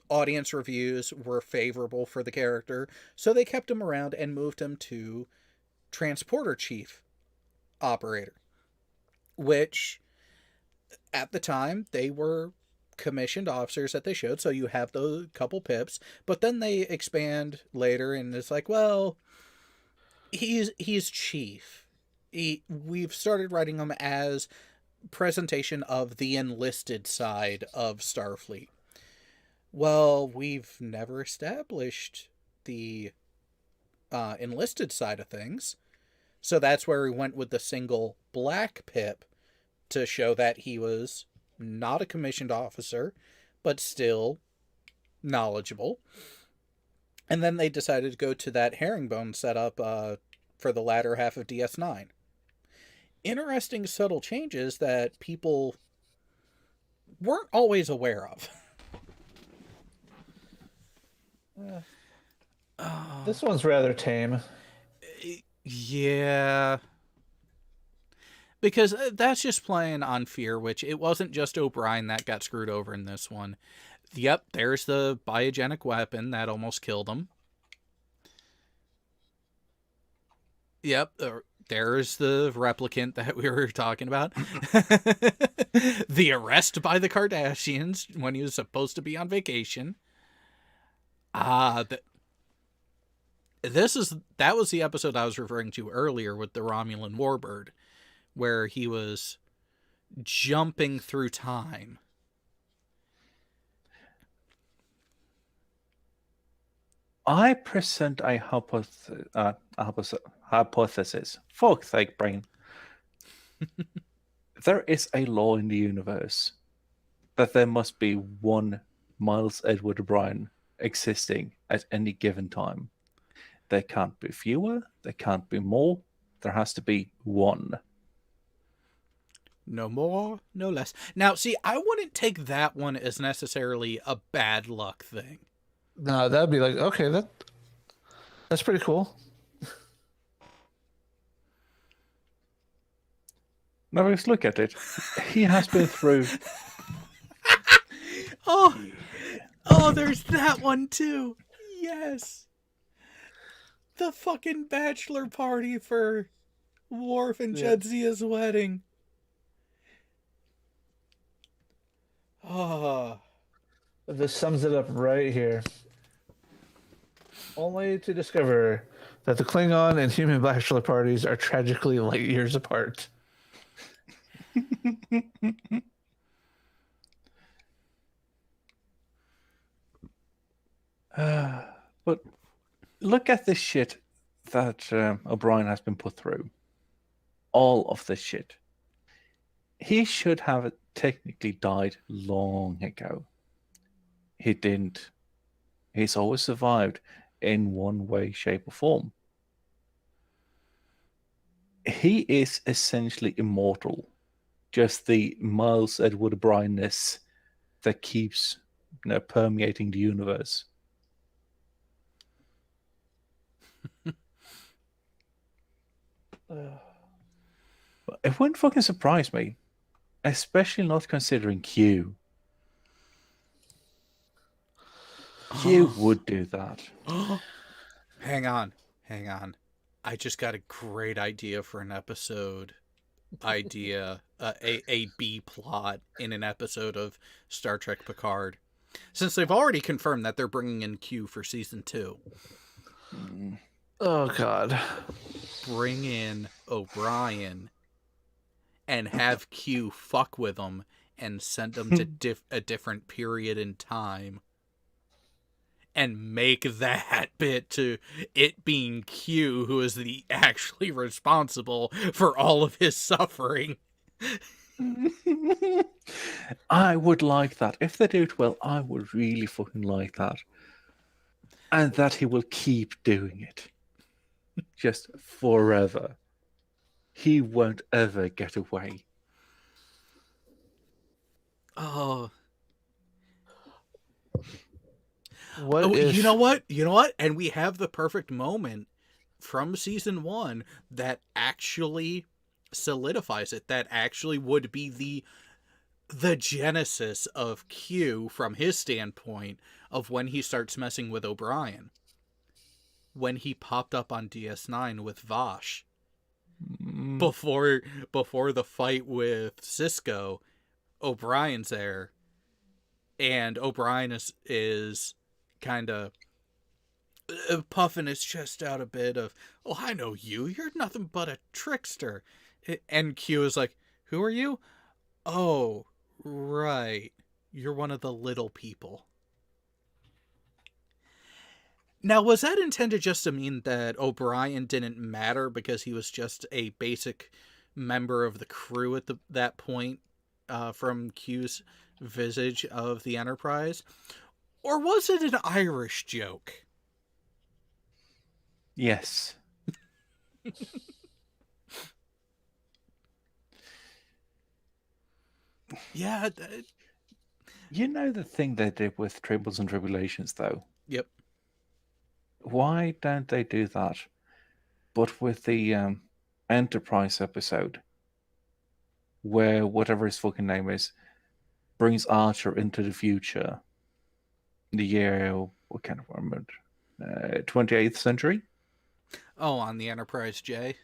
Audience reviews were favorable for the character, so they kept him around and moved him to Transporter Chief Operator, which at the time they were commissioned officers that they showed, so you have those couple pips, but then they expand later and it's like, well, he's chief. We've started writing him as presentation of the enlisted side of Starfleet. Well, we've never established the enlisted side of things, so that's where we went with the single black pip to show that he was not a commissioned officer, but still knowledgeable. And then they decided to go to that herringbone setup for the latter half of DS9. Interesting subtle changes that people weren't always aware of. This one's rather tame. Yeah. Because that's just playing on fear, which it wasn't just O'Brien that got screwed over in this one. Yep, there's the biogenic weapon that almost killed him. Yep, there's the replicant that we were talking about. The arrest by the Kardashians when he was supposed to be on vacation. That was the episode I was referring to earlier with the Romulan Warbird, where he was jumping through time. I present a hypothesis. Fuck's sake, brain. There is a law in the universe that there must be one Miles Edward O'Brien existing at any given time. There can't be fewer, there can't be more, there has to be one. No more, no less. Now, see, I wouldn't take that one as necessarily a bad luck thing. No, that'd be like, okay, that's pretty cool. Now let's look at it. He has been through. Oh, there's that one too. Yes. The fucking bachelor party for Worf and Jadzia's wedding. Oh. This sums it up right here. Only to discover that the Klingon and human bachelor parties are tragically light years apart. But look at the shit that O'Brien has been put through. All of this shit. He should have technically died long ago. He didn't. He's always survived in one way, shape, or form. He is essentially immortal. Just the Miles Edward O'Brien-ness that keeps permeating the universe. It wouldn't fucking surprise me. Especially not considering Q. Q would do that. Hang on. I just got a great idea for an episode. A B plot in an episode of Star Trek Picard. Since they've already confirmed that they're bringing in Q for season 2. Oh, God. Bring in O'Brien and have Q fuck with them and send them to a different period in time. And make that bit to it being Q who is the actually responsible for all of his suffering. I would like that. If they do it well, I would really fucking like that. And that he will keep doing it. Just forever. He won't ever get away. Oh. If... You know what? And we have the perfect moment from season 1 that actually solidifies it. That actually would be the genesis of Q from his standpoint of when he starts messing with O'Brien. When he popped up on DS9 with Vosh. Before the fight with Cisco, O'Brien's there. And O'Brien is kind of puffing his chest out a bit of, oh, I know you. You're nothing but a trickster. And Q is like, who are you? Oh, right. You're one of the little people. Now, was that intended just to mean that O'Brien didn't matter because he was just a basic member of the crew at that point from Q's visage of the Enterprise? Or was it an Irish joke? Yes. Yeah. You know the thing they did with Tribbles and Tribulations, though? Yep. Why don't they do that, but with the Enterprise episode, where whatever his fucking name is, brings Archer into the future, the year, what kind of remember, 28th century? Oh, on the Enterprise J?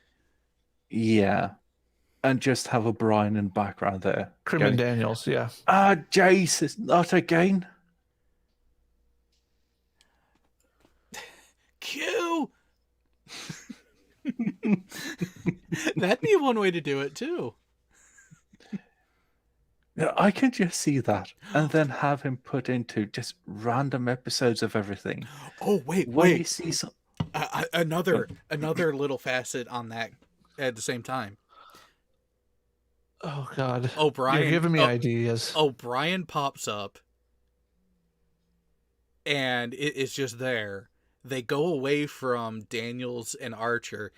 Yeah. And just have O'Brien in background there. Crimin Daniels, yeah. Ah, Jesus, not again. Q! That'd be one way to do it, too. Yeah, I can just see that. And then have him put into just random episodes of everything. Oh, wait. You see some... Another little facet on that at the same time. Oh, God. O'Brien. You're giving me ideas. O'Brien pops up. And it is just there. They go away from Daniels and Archer.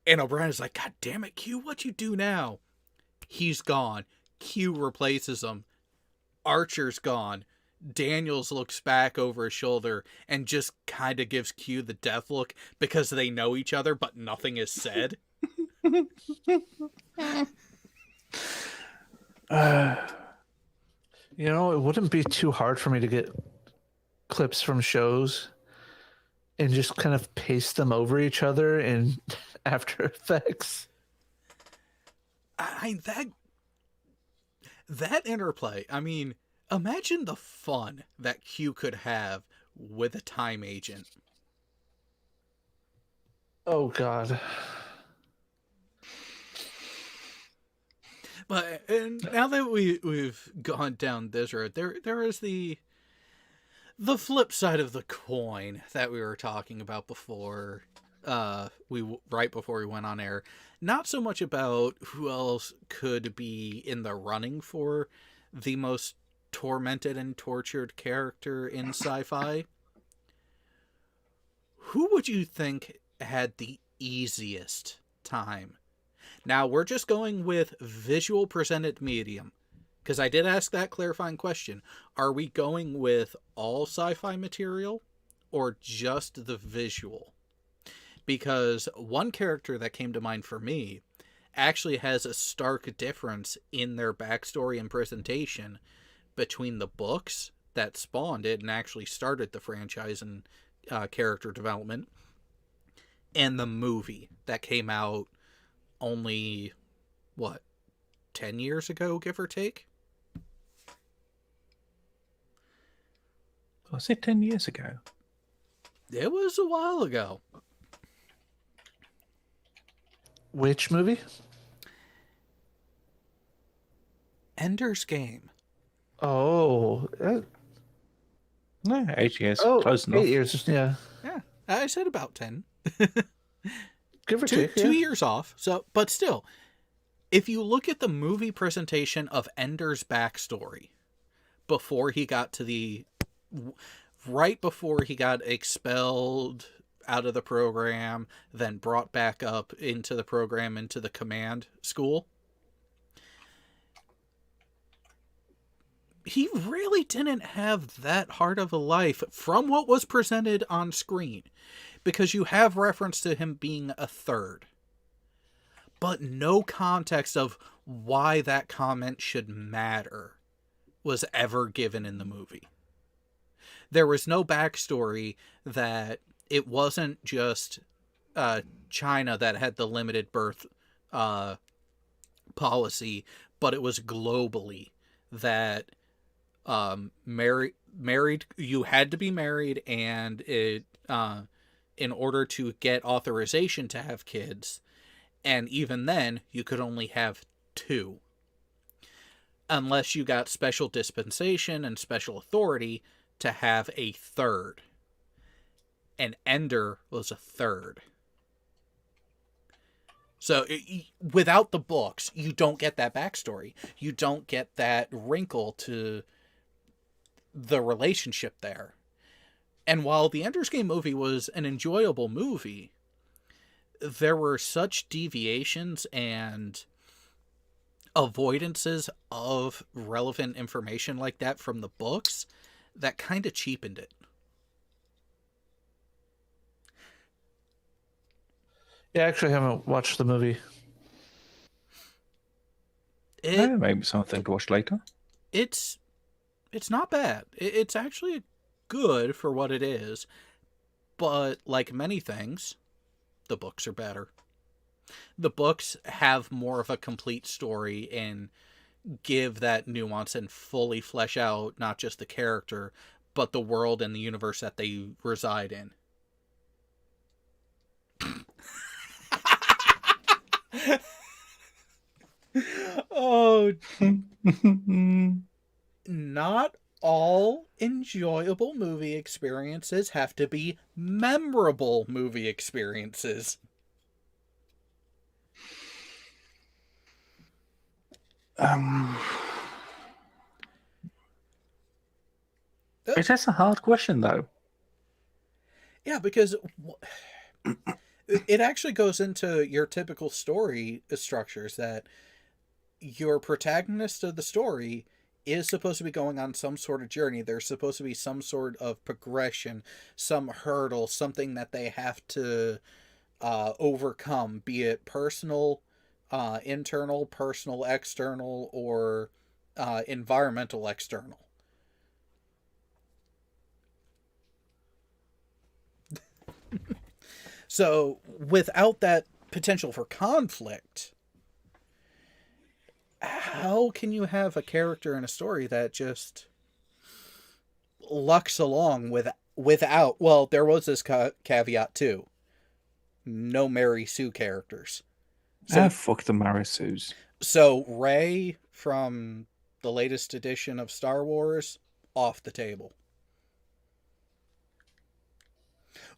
And O'Brien is like, God damn it, Q, what you do now? He's gone. Q replaces him. Archer's gone. Daniels looks back over his shoulder and just kind of gives Q the death look because they know each other, but nothing is said. You know, it wouldn't be too hard for me to get clips from shows and just kind of paste them over each other in After Effects. That interplay, I mean, imagine the fun that Q could have with a time agent. Oh, God. But and now that we've gone down this road, there is the flip side of the coin that we were talking about before. Right before we went on air, not so much about who else could be in the running for the most tormented and tortured character in sci-fi. Who would you think had the easiest time? Now, we're just going with visual presented medium, because I did ask that clarifying question. Are we going with all sci-fi material or just the visual? Because one character that came to mind for me actually has a stark difference in their backstory and presentation between the books that spawned it and actually started the franchise and character development and the movie that came out only, 10 years ago, give or take? Was it 10 years ago? It was a while ago. Which movie? Ender's Game. Oh. No, 8 years. Oh, Close enough. 8 years, yeah. Yeah, I said about 10. Give or two take, yeah. years off. So, but still, if you look at the movie presentation of Ender's backstory before he got to right before he got expelled out of the program, then brought back up into the program, into the command school, he really didn't have that hard of a life from what was presented on screen, because you have reference to him being a third. but no context of why that comment should matter was ever given in the movie. There was no backstory that it wasn't just China that had the limited birth policy, but it was globally that married you had to be married, and it in order to get authorization to have kids, and even then you could only have 2 unless you got special dispensation and special authority to have a 3rd. And Ender was a 3rd. So without the books, you don't get that backstory. You don't get that wrinkle to the relationship there. And while the Ender's Game movie was an enjoyable movie, there were such deviations and avoidances of relevant information like that from the books that kind of cheapened it. Yeah, I actually haven't watched the movie. Maybe something to watch later. It's not bad. It's actually good for what it is, but like many things, the books are better. The books have more of a complete story and give that nuance and fully flesh out not just the character, but the world and the universe that they reside in. Oh, not all enjoyable movie experiences have to be memorable movie experiences. It is a hard question, though. Yeah, because it actually goes into your typical story structures that your protagonist of the story is supposed to be going on some sort of journey. There's supposed to be some sort of progression, some hurdle, something that they have to overcome, be it personal, internal, personal, external, or environmental, external. So without that potential for conflict, how can you have a character in a story that just lucks along without, well, there was this caveat too. No Mary Sue characters. So, Fuck the Mary Sues. So Rey from the latest edition of Star Wars, off the table.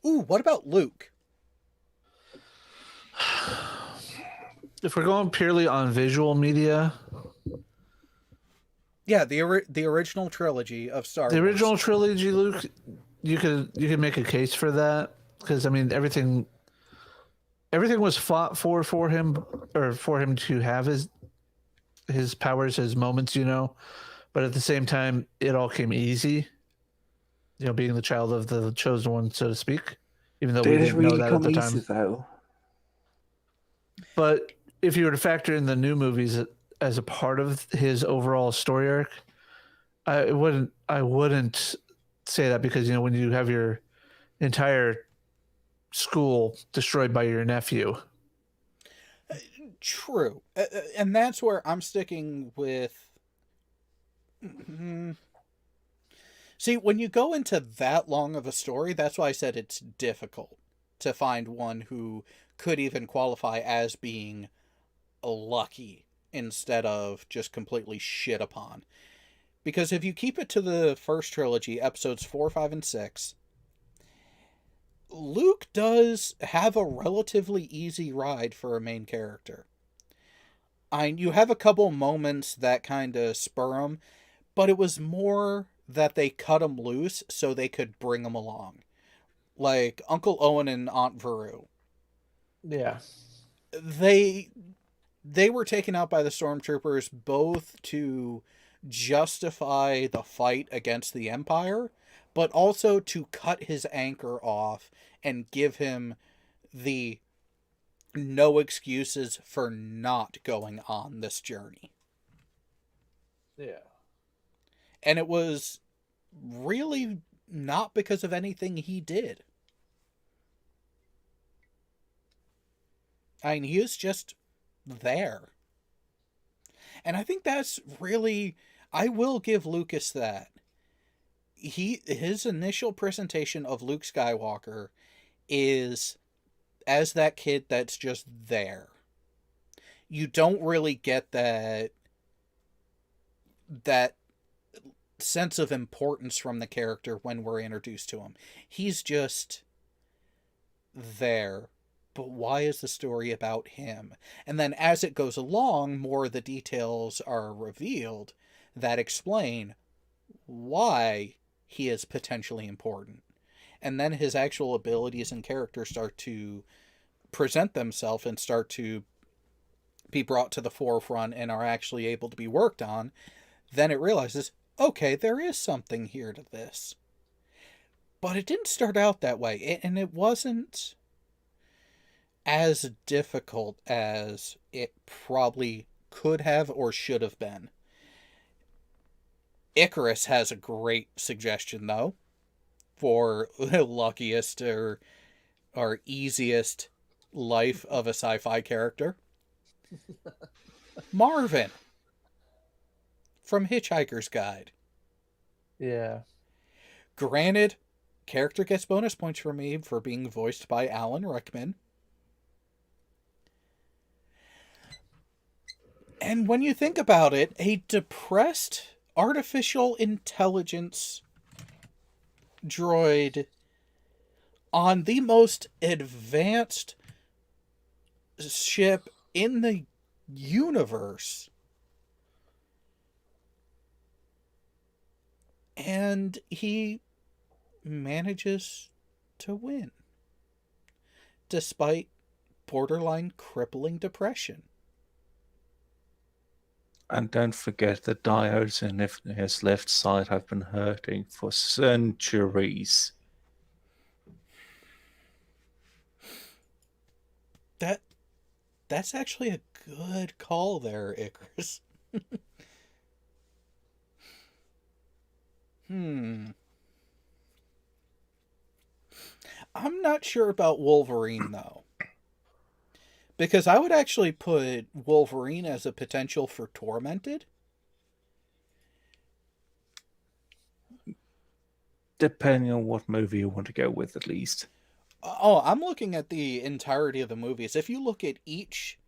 Ooh, what about Luke? If we're going purely on visual media, yeah, the original trilogy of Star Wars. The original trilogy, Luke, you could make a case for that, because I mean everything was fought for him, or for him to have his powers, his moments, but at the same time it all came easy, being the child of the chosen one, so to speak, even though we didn't know that at the time. Though? But if you were to factor in the new movies as a part of his overall story arc, I wouldn't say that, because when you have your entire school destroyed by your nephew. True. And that's where I'm sticking with. See, when you go into that long of a story, that's why I said it's difficult to find one who could even qualify as being lucky instead of just completely shit upon. Because if you keep it to the first trilogy, episodes 4, 5, and 6, Luke does have a relatively easy ride for a main character. You have a couple moments that kind of spur him, but it was more that they cut him loose so they could bring him along. Like Uncle Owen and Aunt Veru. Yeah. They were taken out by the stormtroopers both to justify the fight against the Empire, but also to cut his anchor off and give him the no excuses for not going on this journey. Yeah. And it was really not because of anything he did. I mean, he is just there. And I think that's really, I will give Lucas that. His initial presentation of Luke Skywalker is as that kid that's just there. You don't really get that sense of importance from the character when we're introduced to him. He's just there. But why is the story about him? And then as it goes along, more of the details are revealed that explain why he is potentially important. And then his actual abilities and character start to present themselves and start to be brought to the forefront and are actually able to be worked on. Then it realizes, okay, there is something here to this. But it didn't start out that way, and it wasn't as difficult as it probably could have or should have been. Icarus has a great suggestion, though, for the luckiest or easiest life of a sci-fi character. Marvin from Hitchhiker's Guide. Yeah. Granted, character gets bonus points for me for being voiced by Alan Rickman. And when you think about it, a depressed artificial intelligence droid on the most advanced ship in the universe. And he manages to win. Despite borderline crippling depression. And don't forget the diodes in his left side have been hurting for centuries. That's actually a good call there, Icarus. I'm not sure about Wolverine, though. Because I would actually put Wolverine as a potential for Tormented. Depending on what movie you want to go with, at least. Oh, I'm looking at the entirety of the movies. If you look at each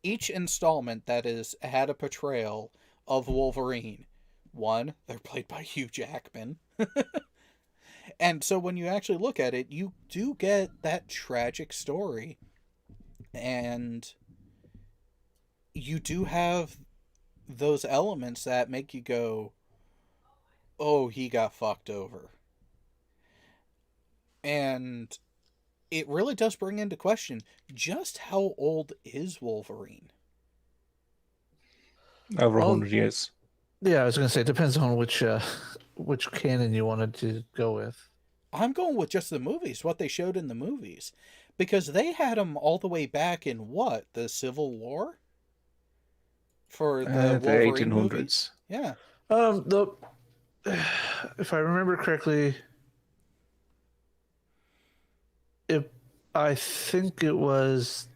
installment that has had a portrayal of Wolverine, one, they're played by Hugh Jackman. And so when you actually look at it, you do get that tragic story. And you do have those elements that make you go, oh, he got fucked over. And it really does bring into question just how old is Wolverine? Over Well, 100 years. Yeah, I was gonna say it depends on which canon you wanted to go with. I'm going with just the movies, what they showed in the movies. Because they had him all the way back in what? The Civil War? For the The Wolverine 1800s. movies? Yeah. The if I remember correctly, I think it was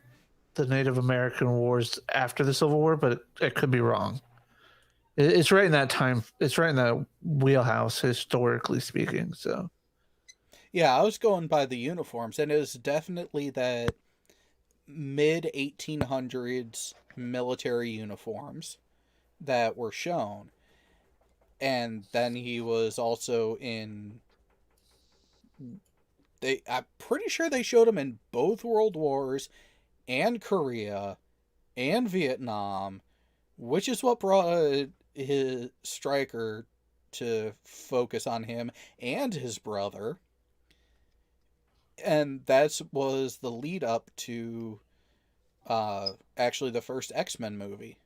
the Native American Wars after the Civil War, but it could be wrong. It's right in that time. It's right in that wheelhouse, historically speaking. So, Yeah, I was going by the uniforms, and it was definitely that mid 1800s military uniforms that were shown. And then he was also in I'm pretty sure they showed him in both World Wars and Korea and Vietnam, which is what brought his Stryker to focus on him and his brother. And that was the lead up to actually the first X-Men movie.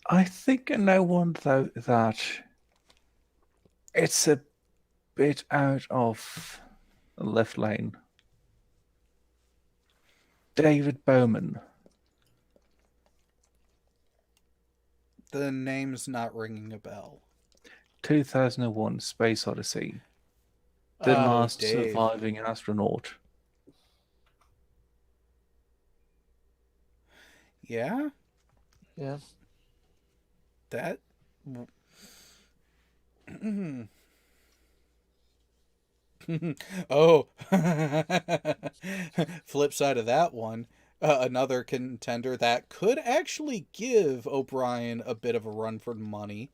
I think I know one though that it's a bit out of the left lane. David Bowman. The name's not ringing a bell. 2001 Space Odyssey. The Oh, last Dave. surviving astronaut. Yeah? Yeah. That. Oh. Flip side of that one. Another contender that could actually give O'Brien a bit of a run for money.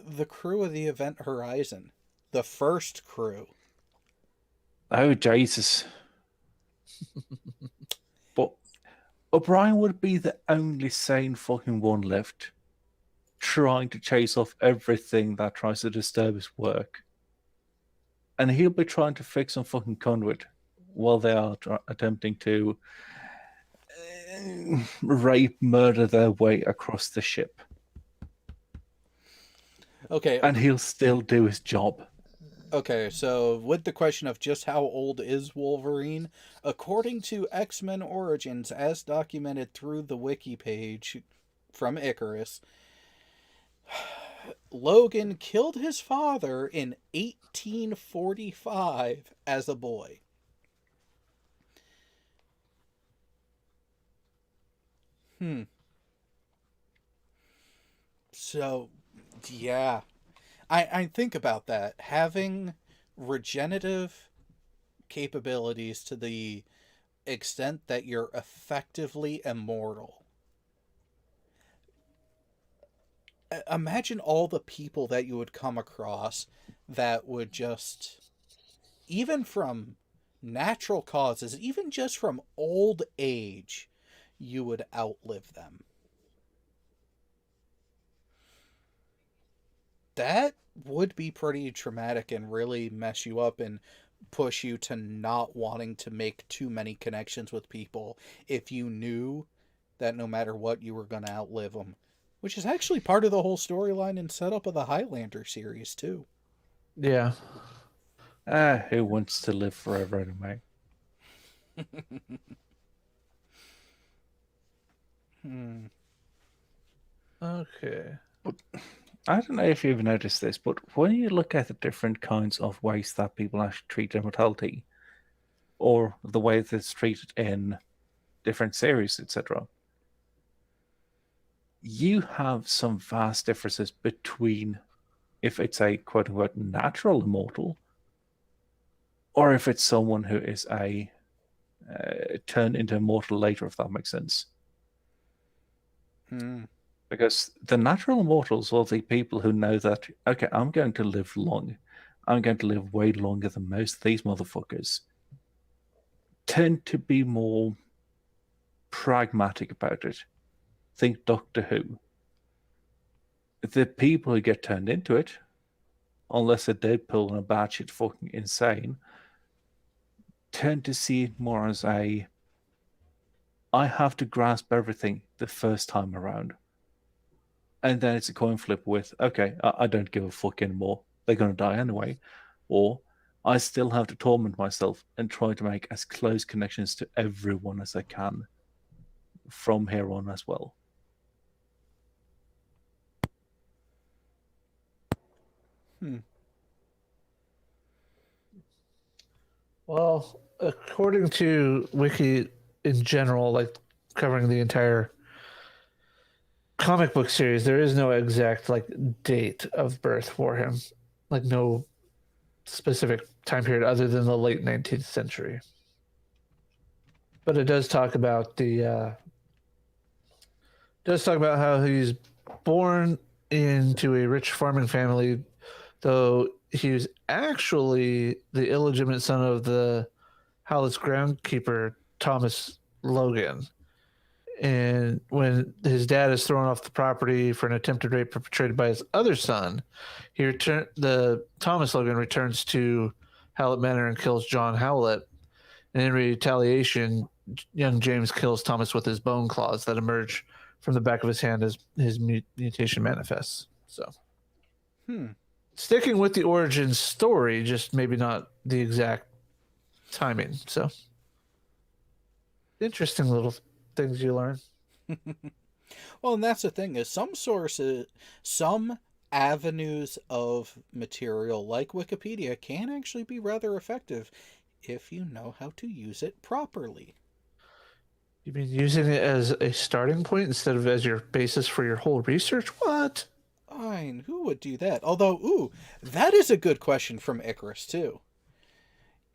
The crew of the Event Horizon. The first crew. Oh, Jesus. But O'Brien would be the only sane fucking one left, trying to chase off everything that tries to disturb his work. And he'll be trying to fix some fucking conduit while they are attempting to rape, murder their way across the ship. Okay. And he'll still do his job. Okay, so with the question of just how old is Wolverine, according to X-Men Origins, as documented through the wiki page from Icarus, Logan killed his father in 1845 as a boy. So, yeah. I think about that. Having regenerative capabilities to the extent that you're effectively immortal. Imagine all the people that you would come across that would just, even from natural causes, even just from old age, you would outlive them. That would be pretty traumatic and really mess you up and push you to not wanting to make too many connections with people if you knew that no matter what you were going to outlive them, which is actually part of the whole storyline and setup of the Highlander series too. Yeah. Who wants to live forever anyway? Okay. I don't know if you've noticed this, but when you look at the different kinds of ways that people actually treat immortality, or the way that it's treated in different series, etc., you have some vast differences between if it's a quote unquote natural immortal, or if it's someone who is a turned into immortal later, if that makes sense. Because the natural immortals are the people who know that, okay, I'm going to live long. I'm going to live way longer than most of these motherfuckers. Tend to be more pragmatic about it. Think Doctor Who. The people who get turned into it, unless they're Deadpool and a batshit fucking insane, tend to see it more as I have to grasp everything the first time around. And then it's a coin flip with, okay, I don't give a fuck anymore. They're going to die anyway. Or I still have to torment myself and try to make as close connections to everyone as I can from here on as well. Well, according to Wiki in general, like covering the entire comic book series, there is no exact like date of birth for him. Like no specific time period other than the late 19th century. But it does talk about how he's born into a rich farming family, though he was actually the illegitimate son of the Howlett's groundkeeper, Thomas Logan. And when his dad is thrown off the property for an attempted rape perpetrated by his other son, Thomas Logan returns to Howlett Manor and kills John Howlett. And in retaliation, young James kills Thomas with his bone claws that emerge from the back of his hand as his mutation manifests. So, Hmm. sticking with the origin story, just maybe not the exact timing. So, interesting little things you learn. Well, and that's the thing is some avenues of material like Wikipedia can actually be rather effective if you know how to use it properly. You mean using it as a starting point instead of as your basis for your whole research? What? Fine, who would do that? Although, ooh, that is a good question from Icarus too.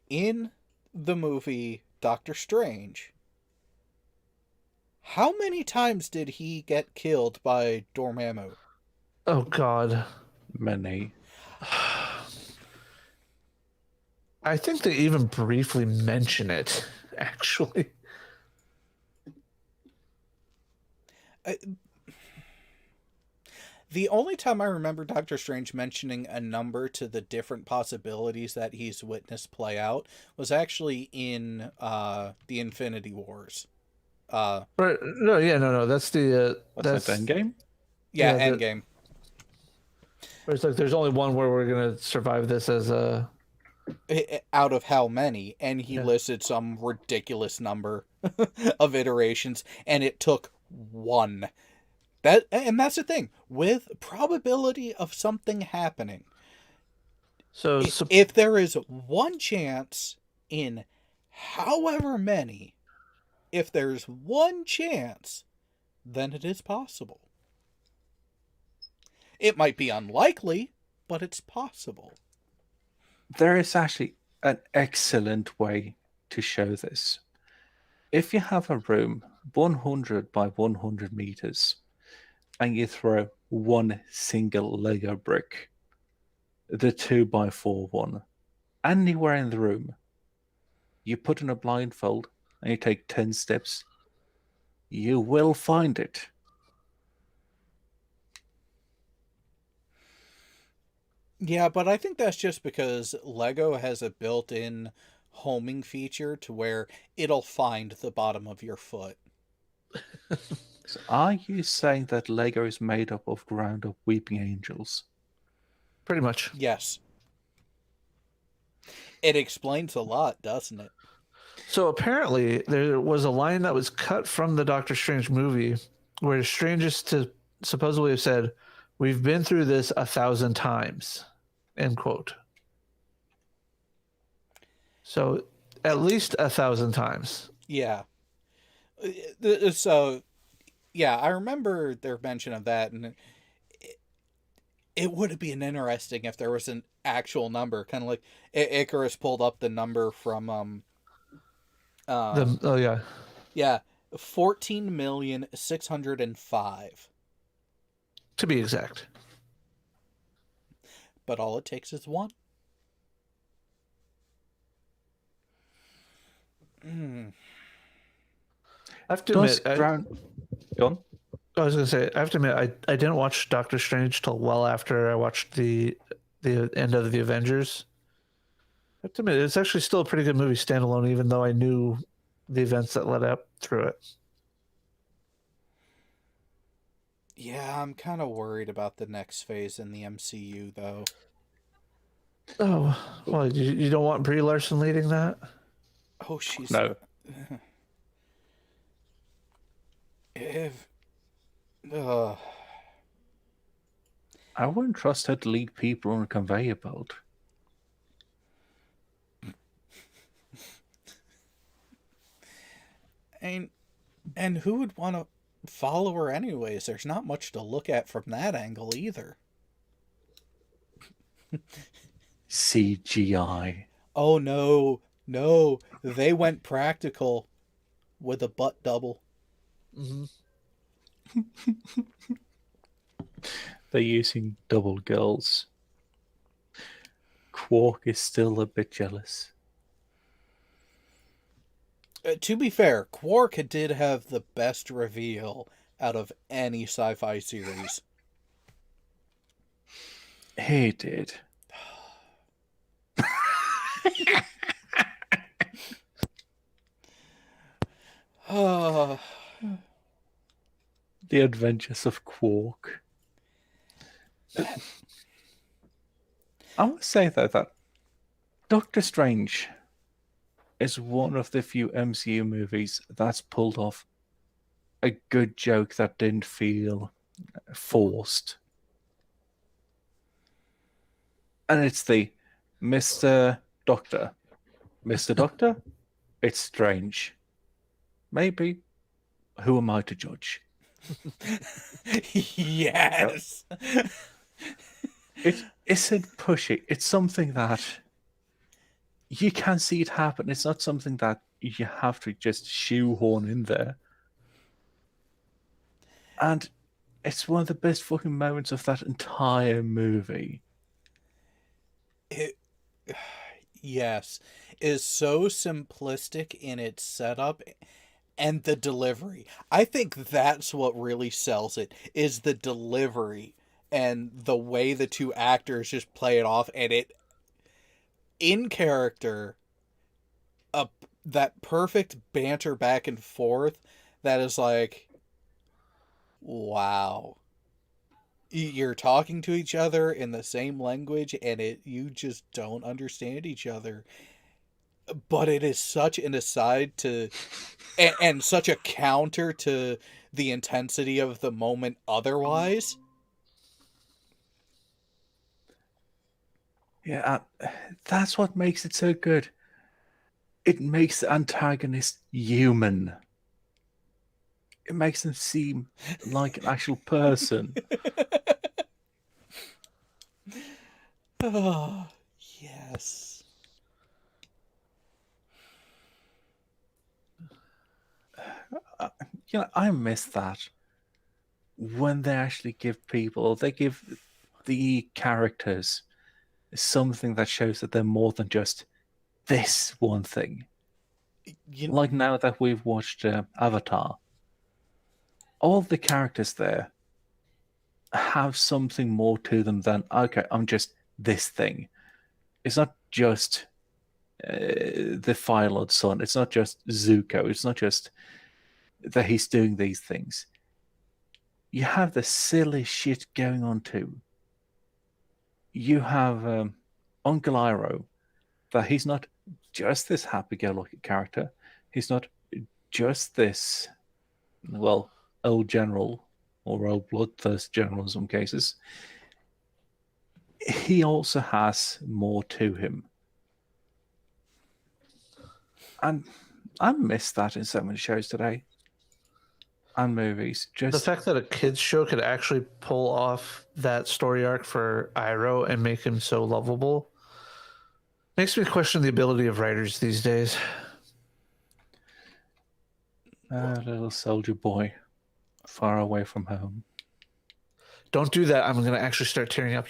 In the movie Doctor Strange, how many times did he get killed by Dormammu? Oh God. Many. I think they even briefly mention it, actually. The only time I remember Doctor Strange mentioning a number to the different possibilities that he's witnessed play out was actually in the Infinity Wars. Right? No, yeah, no. That's the What's that Endgame? Yeah, Yeah, Endgame. where it's like there's only one where we're gonna survive this as a. Out of how many? And he Yeah. listed some ridiculous number of iterations, and it took one. That's the thing with probability of something happening. So, If there is one chance in however many, if there's one chance, then it is possible. It might be unlikely, but it's possible. There is actually an excellent way to show this. If you have a room 100 by 100 meters and you throw one single Lego brick, the 2 by 4 one, anywhere in the room, you put in a blindfold and you take 10 steps, you will find it. Yeah, but I think that's just because Lego has a built-in homing feature to where it'll find the bottom of your foot. So are you saying that Lego is made up of ground up weeping angels? pretty much. Yes. It explains a lot, doesn't it? So apparently there was a line that was cut from the Doctor Strange movie where Strange is to supposedly have said, "We've been through this 1,000 times," end quote. So at least 1,000 times. Yeah. So, yeah, I remember their mention of that, and it would have been interesting if there was an actual number, kind of like Icarus pulled up the number from Oh yeah, yeah, 14,605,000. to be exact. But all it takes is one. I have to Does admit, ground. Go on. I was gonna say, I have to admit, I didn't watch Doctor Strange till well after I watched the end of the Avengers. I have to admit, it's actually still a pretty good movie standalone, even though I knew the events that led up through it. Yeah, I'm kind of worried about the next phase in the MCU, though. Oh, well, you don't want Brie Larson leading that? Oh, she's No. if I wouldn't trust her to lead people on a conveyor belt. and who would want to follow her anyways? There's not much to look at from that angle either. CGI. Oh no, they went practical with a butt double. Mm-hmm. They're using double girls. Quark is still a bit jealous. To be fair, Quark did have the best reveal out of any sci-fi series. He did. The Adventures of Quark. I want to say though that Doctor Strange is one of the few MCU movies that's pulled off a good joke that didn't feel forced. And it's the Mr. Doctor. Mr. Doctor, it's strange. Maybe. Who am I to judge? Yes. It isn't pushy. It's something that you can see it happen. It's not something that you have to just shoehorn in there. And it's one of the best fucking moments of that entire movie. It, yes, is so simplistic in its setup and the delivery. I think that's what really sells it, is the delivery and the way the two actors just play it off, and it in character, that perfect banter back and forth that is like, wow. You're talking to each other in the same language and you just don't understand each other. But it is such an aside to and such a counter to the intensity of the moment otherwise. Yeah, that's what makes it so good. It makes the antagonist human. It makes them seem like an actual person. Oh, yes. I miss that. When they actually they give the characters something that shows that they're more than just this one thing. Like now that we've watched Avatar, all the characters there have something more to them than, okay, I'm just this thing. It's not just the Fire Lord's son. It's not just Zuko. It's not just that he's doing these things. You have the silly shit going on too. You have Uncle Iroh, that he's not just this happy-go-lucky character. He's not just this, well, old general or old bloodthirst general in some cases. He also has more to him. And I miss that in so many shows today and movies. Just the fact that a kids show could actually pull off that story arc for Iroh and make him so lovable makes me question the ability of writers these days. Little soldier boy, far away from home. Don't do that. I'm going to actually start tearing up.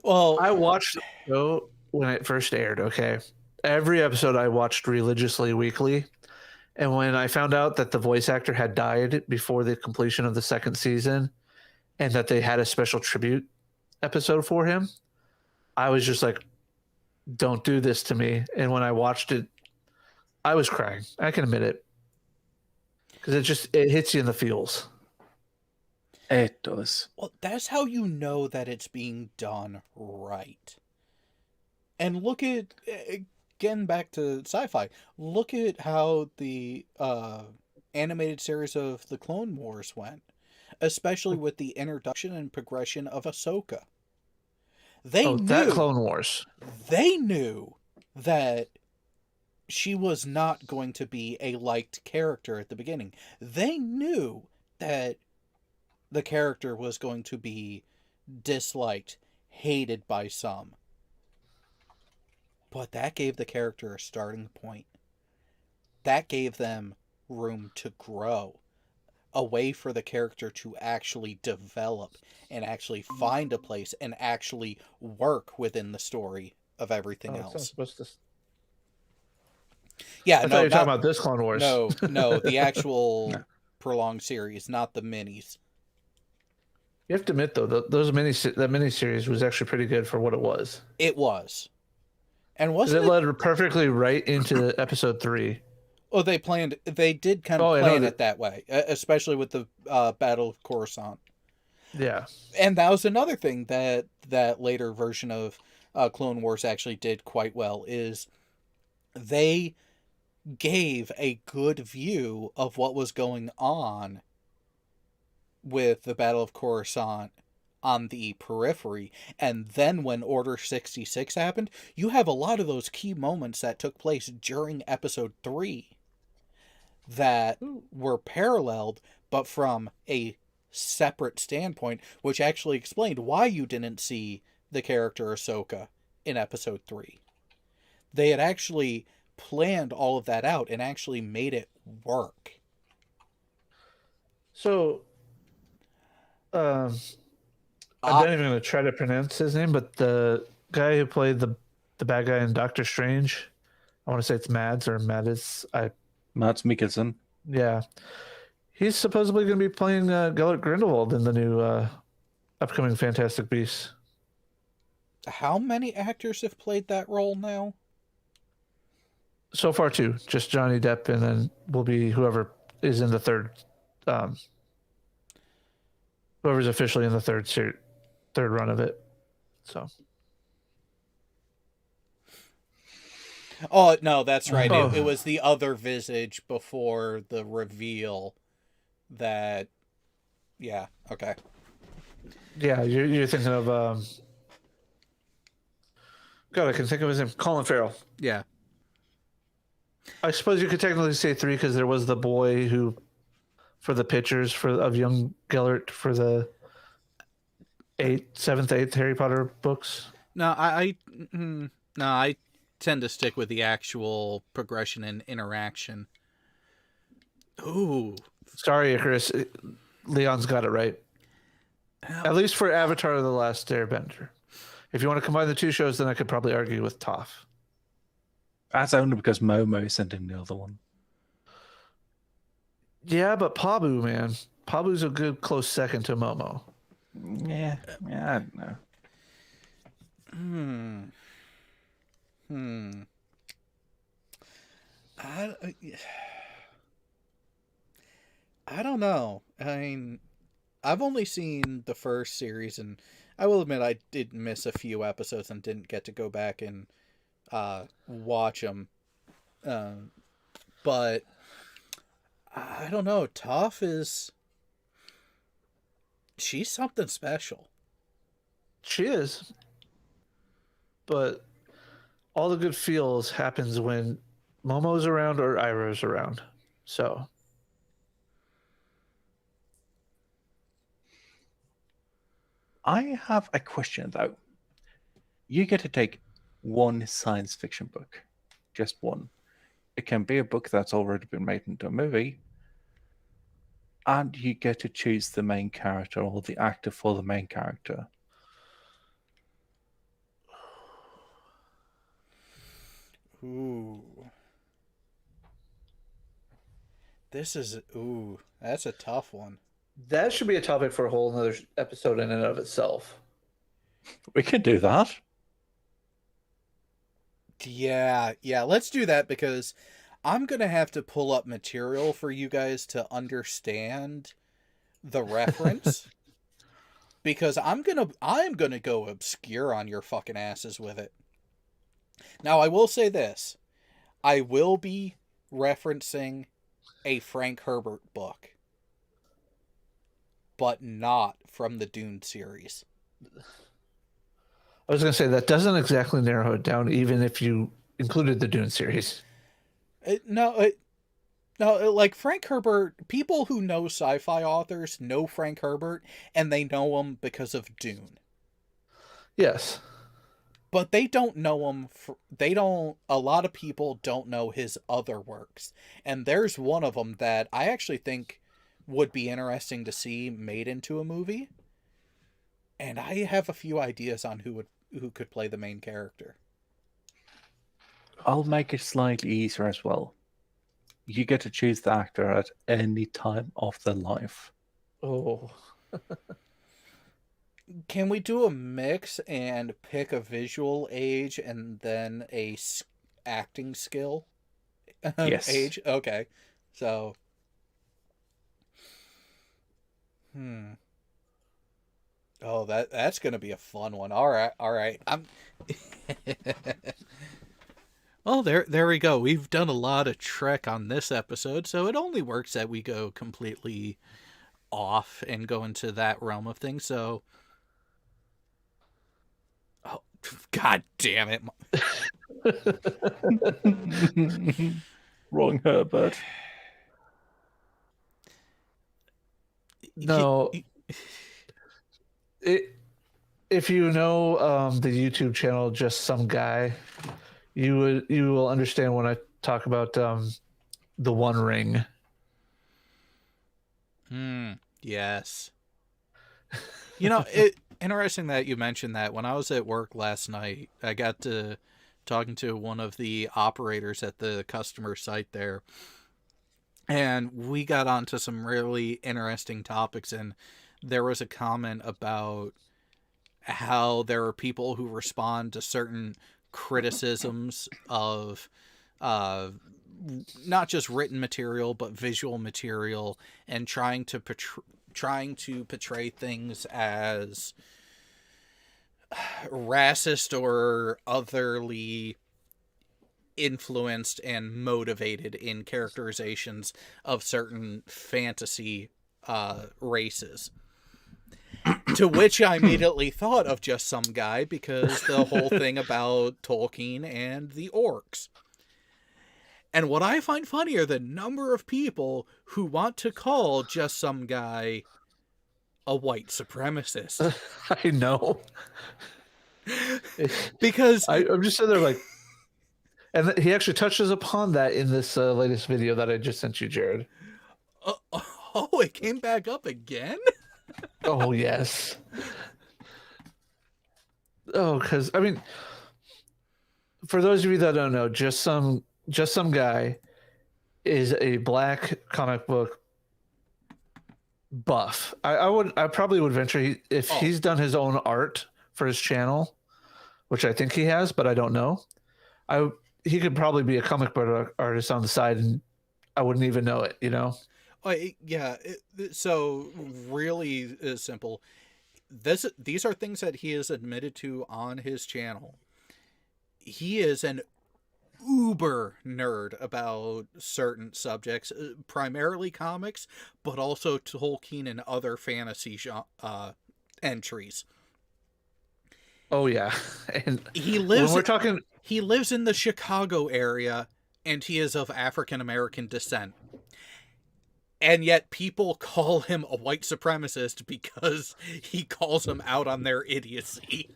Well, I watched the show when it first aired, okay? Every episode I watched religiously weekly. And when I found out that the voice actor had died before the completion of the second season and that they had a special tribute episode for him, I was just like, don't do this to me. And when I watched it, I was crying. I can admit it. Because it hits you in the feels. It does. Well, that's how you know that it's being done right. And look at, again, back to Sci-Fi. Look at how the animated series of the Clone Wars went, especially with the introduction and progression of Ahsoka. That Clone Wars. They knew that she was not going to be a liked character at the beginning. They knew that the character was going to be disliked, hated by some. But that gave the character a starting point. That gave them room to grow. A way for the character to actually develop and actually find a place and actually work within the story of everything else. Yeah, I thought you were talking about this Clone Wars. No, the actual prolonged series, not the minis. You have to admit, though, that miniseries was actually pretty good for what it was. It was. And it led perfectly right into episode 3. Oh, they did kind of Oh, I know plan that- it that way, especially with the Battle of Coruscant. Yeah. And that was another thing that later version of Clone Wars actually did quite well, is they gave a good view of what was going on with the Battle of Coruscant on the periphery. And then when Order 66 happened, you have a lot of those key moments that took place during episode 3 that were paralleled, but from a separate standpoint, which actually explained why you didn't see the character Ahsoka in episode 3. They had actually planned all of that out and actually made it work. So, I'm not even going to try to pronounce his name, but the guy who played the bad guy in Doctor Strange, I want to say it's Mads or Mads. Mads Mikkelsen. Yeah, he's supposedly going to be playing Gellert Grindelwald in the new upcoming Fantastic Beasts. How many actors have played that role now? So far, two, just Johnny Depp, and then will be whoever is in the third, whoever's officially in the third run of it. So. Oh, no, that's right. Oh. It was the other visage before the reveal that... Yeah, okay. Yeah, you're thinking of... God, I can think of his name. Colin Farrell. Yeah. I suppose you could technically say 3 because there was the boy who... For the pictures of young Gellert for the 7th, 8th Harry Potter books. No, I tend to stick with the actual progression and interaction. Ooh. Sorry, Icarus. Leon's got it right. At least for Avatar: The Last Airbender. If you want to combine the two shows, then I could probably argue with Toph. That's only because Momo isn't in the other one. Yeah, but Pabu, man. Pabu's a good close second to Momo. Yeah, I don't know. I don't know. I mean, I've only seen the first series, and I will admit I did miss a few episodes and didn't get to go back and watch them. But I don't know. Toph is... She's something special. She is. But all the good feels happens when Momo's around or Iroh's around. So... I have a question, though. You get to take one science fiction book. Just one. It can be a book that's already been made into a movie. And you get to choose the main character or the actor for the main character. Ooh. That's a tough one. That should be a topic for a whole another episode in and of itself. We can do that. Yeah, let's do that, because I'm going to have to pull up material for you guys to understand the reference. Because I'm going to go obscure on your fucking asses with it. Now, I will say this. I will be referencing a Frank Herbert book, but not from the Dune series. I was going to say, that doesn't exactly narrow it down, even if you included the Dune series. No, like Frank Herbert, people who know sci-fi authors know Frank Herbert, and they know him because of Dune. Yes. But they don't know him, a lot of people don't know his other works. And there's one of them that I actually think would be interesting to see made into a movie. And I have a few ideas on who could play the main character. I'll make it slightly easier as well. You get to choose the actor at any time of their life. Oh. Can we do a mix and pick a visual age and then a acting skill Yes. age. Okay, so oh, that's gonna be a fun one. All right, all right. I'm. Well, there we go. We've done a lot of Trek on this episode, so it only works that we go completely off and go into that realm of things. So, oh, god damn it! Wrong, Herbert. No, it, if you know the YouTube channel, just some guy, you will understand when I talk about the One Ring. Yes. Interesting that you mentioned that. When I was at work last night, I got to talking to one of the operators at the customer site there, and we got onto some really interesting topics. And there was a comment about how there are people who respond to certain criticisms of not just written material but visual material, and trying to portray things as racist or otherly influenced and motivated in characterizations of certain fantasy races. To which I immediately thought of Just Some Guy, because the whole thing about Tolkien and the orcs. And what I find funny are the number of people who want to call Just Some Guy a white supremacist. I know. Because I'm just sitting there like, and he actually touches upon that in this latest video that I just sent you, Jared. oh, it came back up again? Oh yes. Oh, because I mean, for those of you that don't know, just some guy is a black comic book buff. I probably would venture if he's done his own art for his channel, which I think he has, but I don't know. He could probably be a comic book artist on the side, and I wouldn't even know it. You know. Yeah. So really simple. These are things that he has admitted to on his channel. He is an uber nerd about certain subjects, primarily comics, but also Tolkien and other fantasy entries. Oh yeah, and he lives. When we're talking, he lives in the Chicago area, and he is of African American descent. And yet people call him a white supremacist because he calls them out on their idiocy.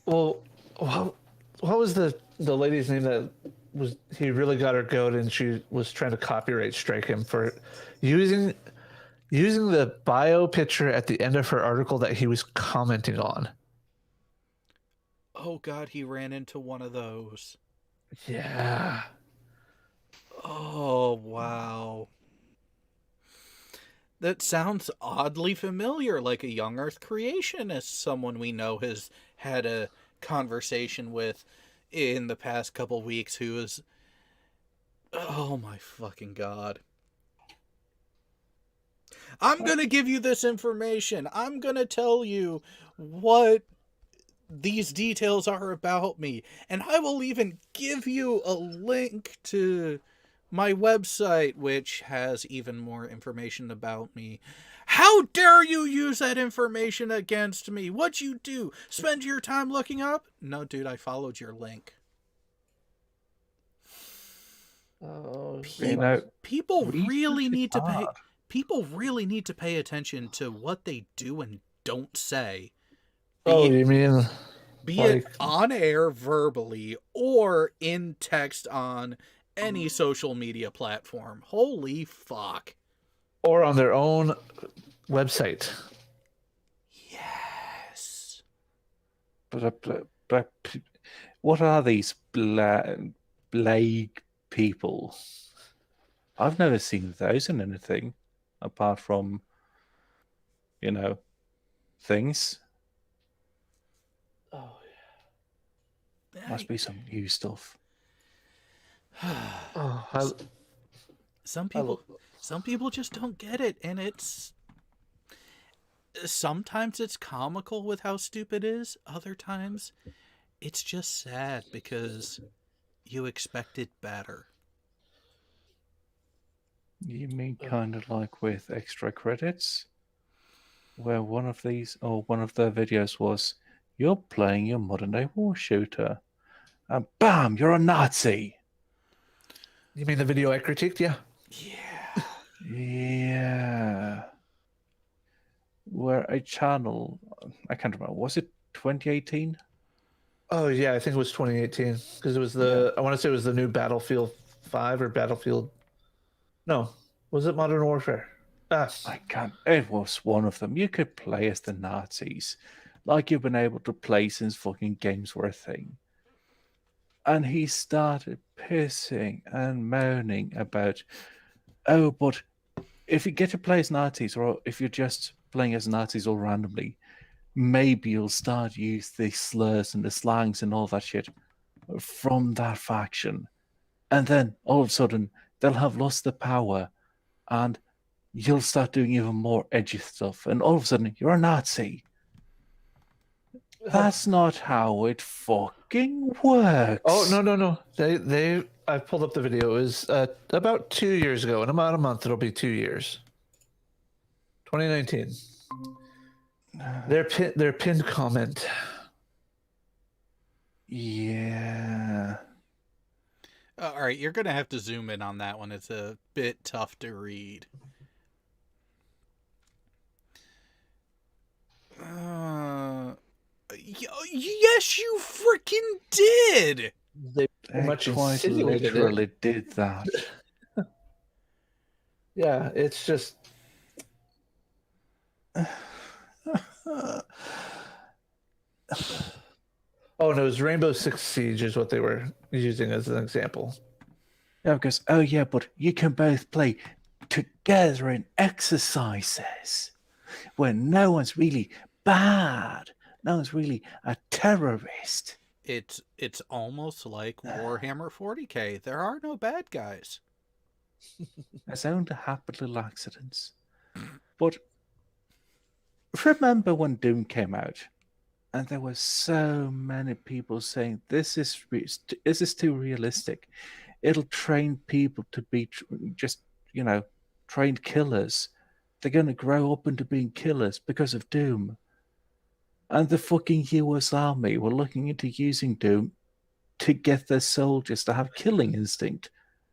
Well, what was the lady's name that was he really got her goat, and she was trying to copyright strike him for using the bio picture at the end of her article that he was commenting on. Oh God, he ran into one of those. Yeah. Oh wow. That sounds oddly familiar, like a Young Earth creationist, someone we know has had a conversation with in the past couple weeks who is... Oh my fucking God. I'm gonna give you this information. I'm gonna tell you what these details are about me. And I will even give you a link to my website, which has even more information about me. How dare you use that information against me? What'd you do? Spend your time looking up? No, dude, I followed your link. Oh, People really need to pay. People really need to pay attention to what they do and don't say. You mean be it on air verbally or in text on any social media platform? Holy fuck. Or on their own website. Yes. But what are these Blague people? I've never seen those in anything apart from, things. Oh yeah. Must be some new stuff. Oh, Some I love. people just don't get it, and it's sometimes it's comical with how stupid it is. Other times it's just sad because you expected better. You mean kind of like with extra credits, where one of their videos was, "You're playing your modern day war shooter," and bam, you're a Nazi. You mean the video I critiqued? Yeah. Yeah. Yeah. Where a channel, I can't remember, was it 2018? Oh yeah, I think it was 2018 because it was Yeah. I want to say it was the new Battlefield 5 or Battlefield. No, was it Modern Warfare? Ah, I can't. It was one of them. You could play as the Nazis, like you've been able to play since fucking games were a thing. And he started pissing and moaning about, oh, but if you get to play as Nazis, or if you're just playing as Nazis all randomly, maybe you'll start use the slurs and the slangs and all that shit from that faction. And then all of a sudden, they'll have lost the power and you'll start doing even more edgy stuff. And all of a sudden, you're a Nazi. That's not how it fucking works. oh no. I pulled up the video. It was about 2 years ago. In about a month, it'll be 2 years. 2019. Their pinned comment. Yeah. All right, you're gonna have to zoom in on that one. It's a bit tough to read. Yes, you freaking did. They They much quite insinuated it. literally did that. Yeah, it's just. Oh no, it was Rainbow Six Siege is what they were using as an example. Yeah, because, oh yeah, but you can both play together in exercises where no one's really bad. No one's really a terrorist. It's almost like Warhammer 40K. There are no bad guys. There's only happy little accidents. But remember when Doom came out, and there were so many people saying this is too realistic. It'll train people to be just trained killers. They're going to grow up into being killers because of Doom. And the fucking US Army were looking into using Doom to get their soldiers to have killing instinct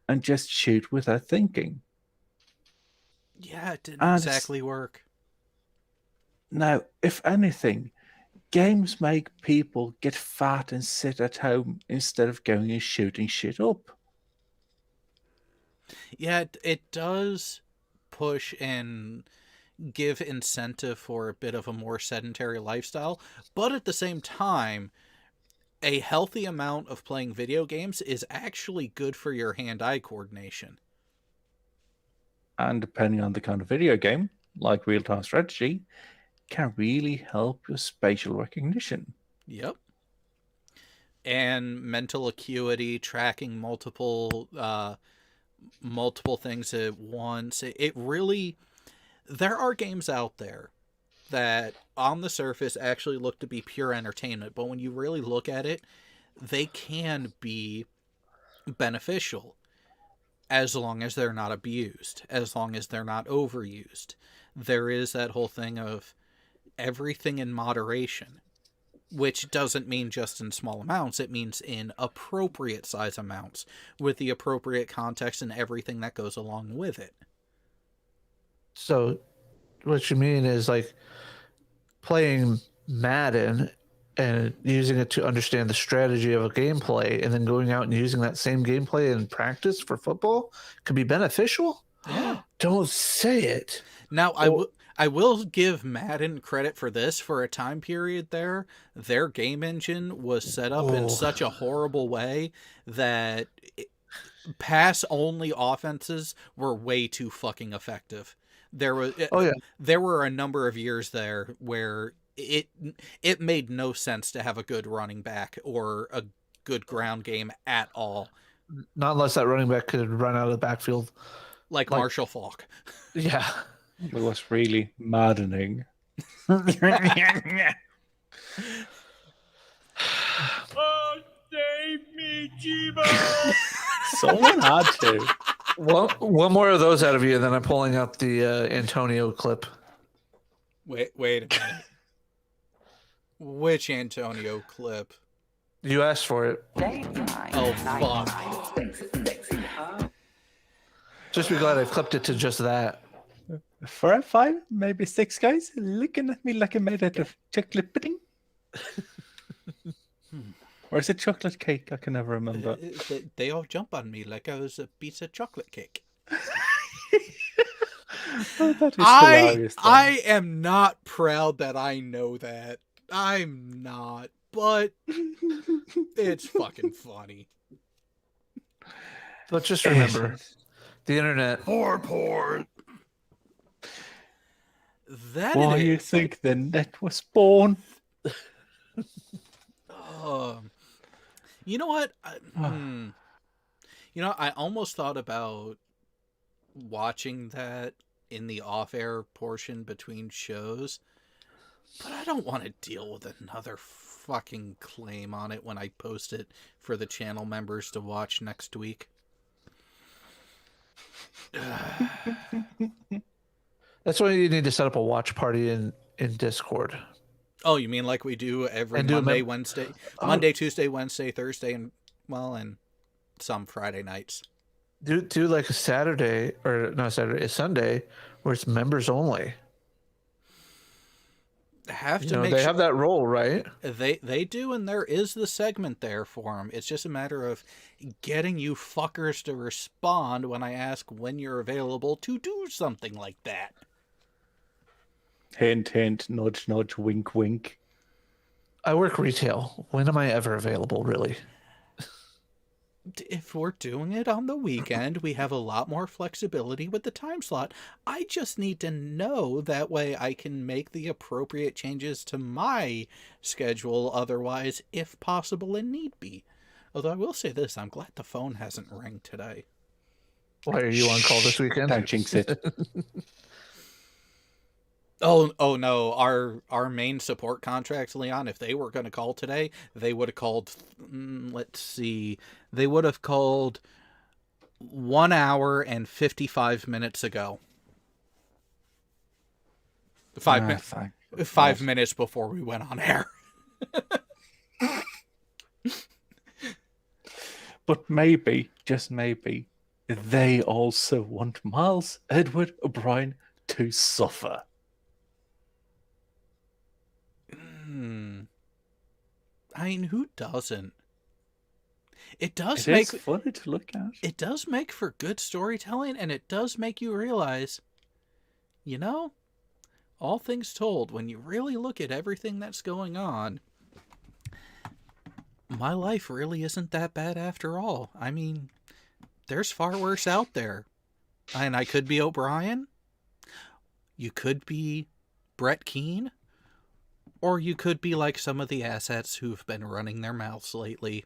and just shoot without thinking. Yeah, it didn't And exactly work. now, if anything, games make people get fat and sit at home instead of going and shooting shit up. Yeah, it does push and give incentive for a bit of a more sedentary lifestyle, but at the same time, a healthy amount of playing video games is actually good for your hand-eye coordination. And depending on the kind of video game, like real-time strategy, can really help your spatial recognition. Yep. And mental acuity, tracking multiple things at once. It really, there are games out there that on the surface actually look to be pure entertainment, but when you really look at it, they can be beneficial as long as they're not abused, as long as they're not overused. There is that whole thing of everything in moderation, which doesn't mean just in small amounts. It means in appropriate size amounts with the appropriate context and everything that goes along with it. So, what you mean is like playing Madden and using it to understand the strategy of a gameplay, and then going out and using that same gameplay in practice for football could be beneficial. Yeah. Don't say it. Now, I will give Madden credit for this. For a time period there, their game engine was set up in such a horrible way that pass-only offenses were way too fucking effective. There were a number of years there where it made no sense to have a good running back or a good ground game at all Not unless that running back could run out of the backfield. Like Marshall Faulk. Yeah. It was really maddening. Oh, save me, Chivo! Someone had to. Well, one more of those out of you, then I'm pulling out the Antonio clip. Wait a minute. Which Antonio clip? You asked for it. Oh, fuck. Just be glad I've clipped it to just that. 4 or 5, maybe 6 guys looking at me like I'm made out of chocolate pudding. Or is it chocolate cake? I can never remember. They all jump on me like I was a piece of chocolate cake. Oh, that is hilarious. I am not proud that I know that. I'm not, but it's fucking funny. But just remember, the internet. Porn. That Why it you is. think the net was born? You know what? I almost thought about watching that in the off-air portion between shows, but I don't want to deal with another fucking claim on it when I post it for the channel members to watch next week. That's why you need to set up a watch party in Discord. Oh, you mean like we do every And do a Monday, mem- Wednesday, Monday, Tuesday, Wednesday, Thursday, and some Friday nights. Do like a Saturday, or not Saturday, a Sunday, where it's members only. Have You to know, make they sure have that role, right? they do, and there is the segment there for them. It's just a matter of getting you fuckers to respond when I ask when you're available to do something like that. Hint, hint, nudge, nudge, wink, wink. I work retail. When am I ever available, really? If we're doing it on the weekend, we have a lot more flexibility with the time slot. I just need to know, that way I can make the appropriate changes to my schedule otherwise, if possible and need be. Although I will say this, I'm glad the phone hasn't rang today. Why are you on call this weekend? Don't jinx it. Oh no, our main support contracts, Leon, if they were going to call today, they would have called, let's see, they would have called 1 hour and 55 minutes ago. 5 minutes before we went on air. But maybe, just maybe, they also want Miles Edward O'Brien to suffer. I mean, who doesn't? It does It make is funny to look at. It does make for good storytelling, and it does make you realize, all things told, when you really look at everything that's going on, my life really isn't that bad after all. I mean, there's far worse out there. And I could be O'Brien. You could be Brett Keane. Or you could be like some of the assets who've been running their mouths lately.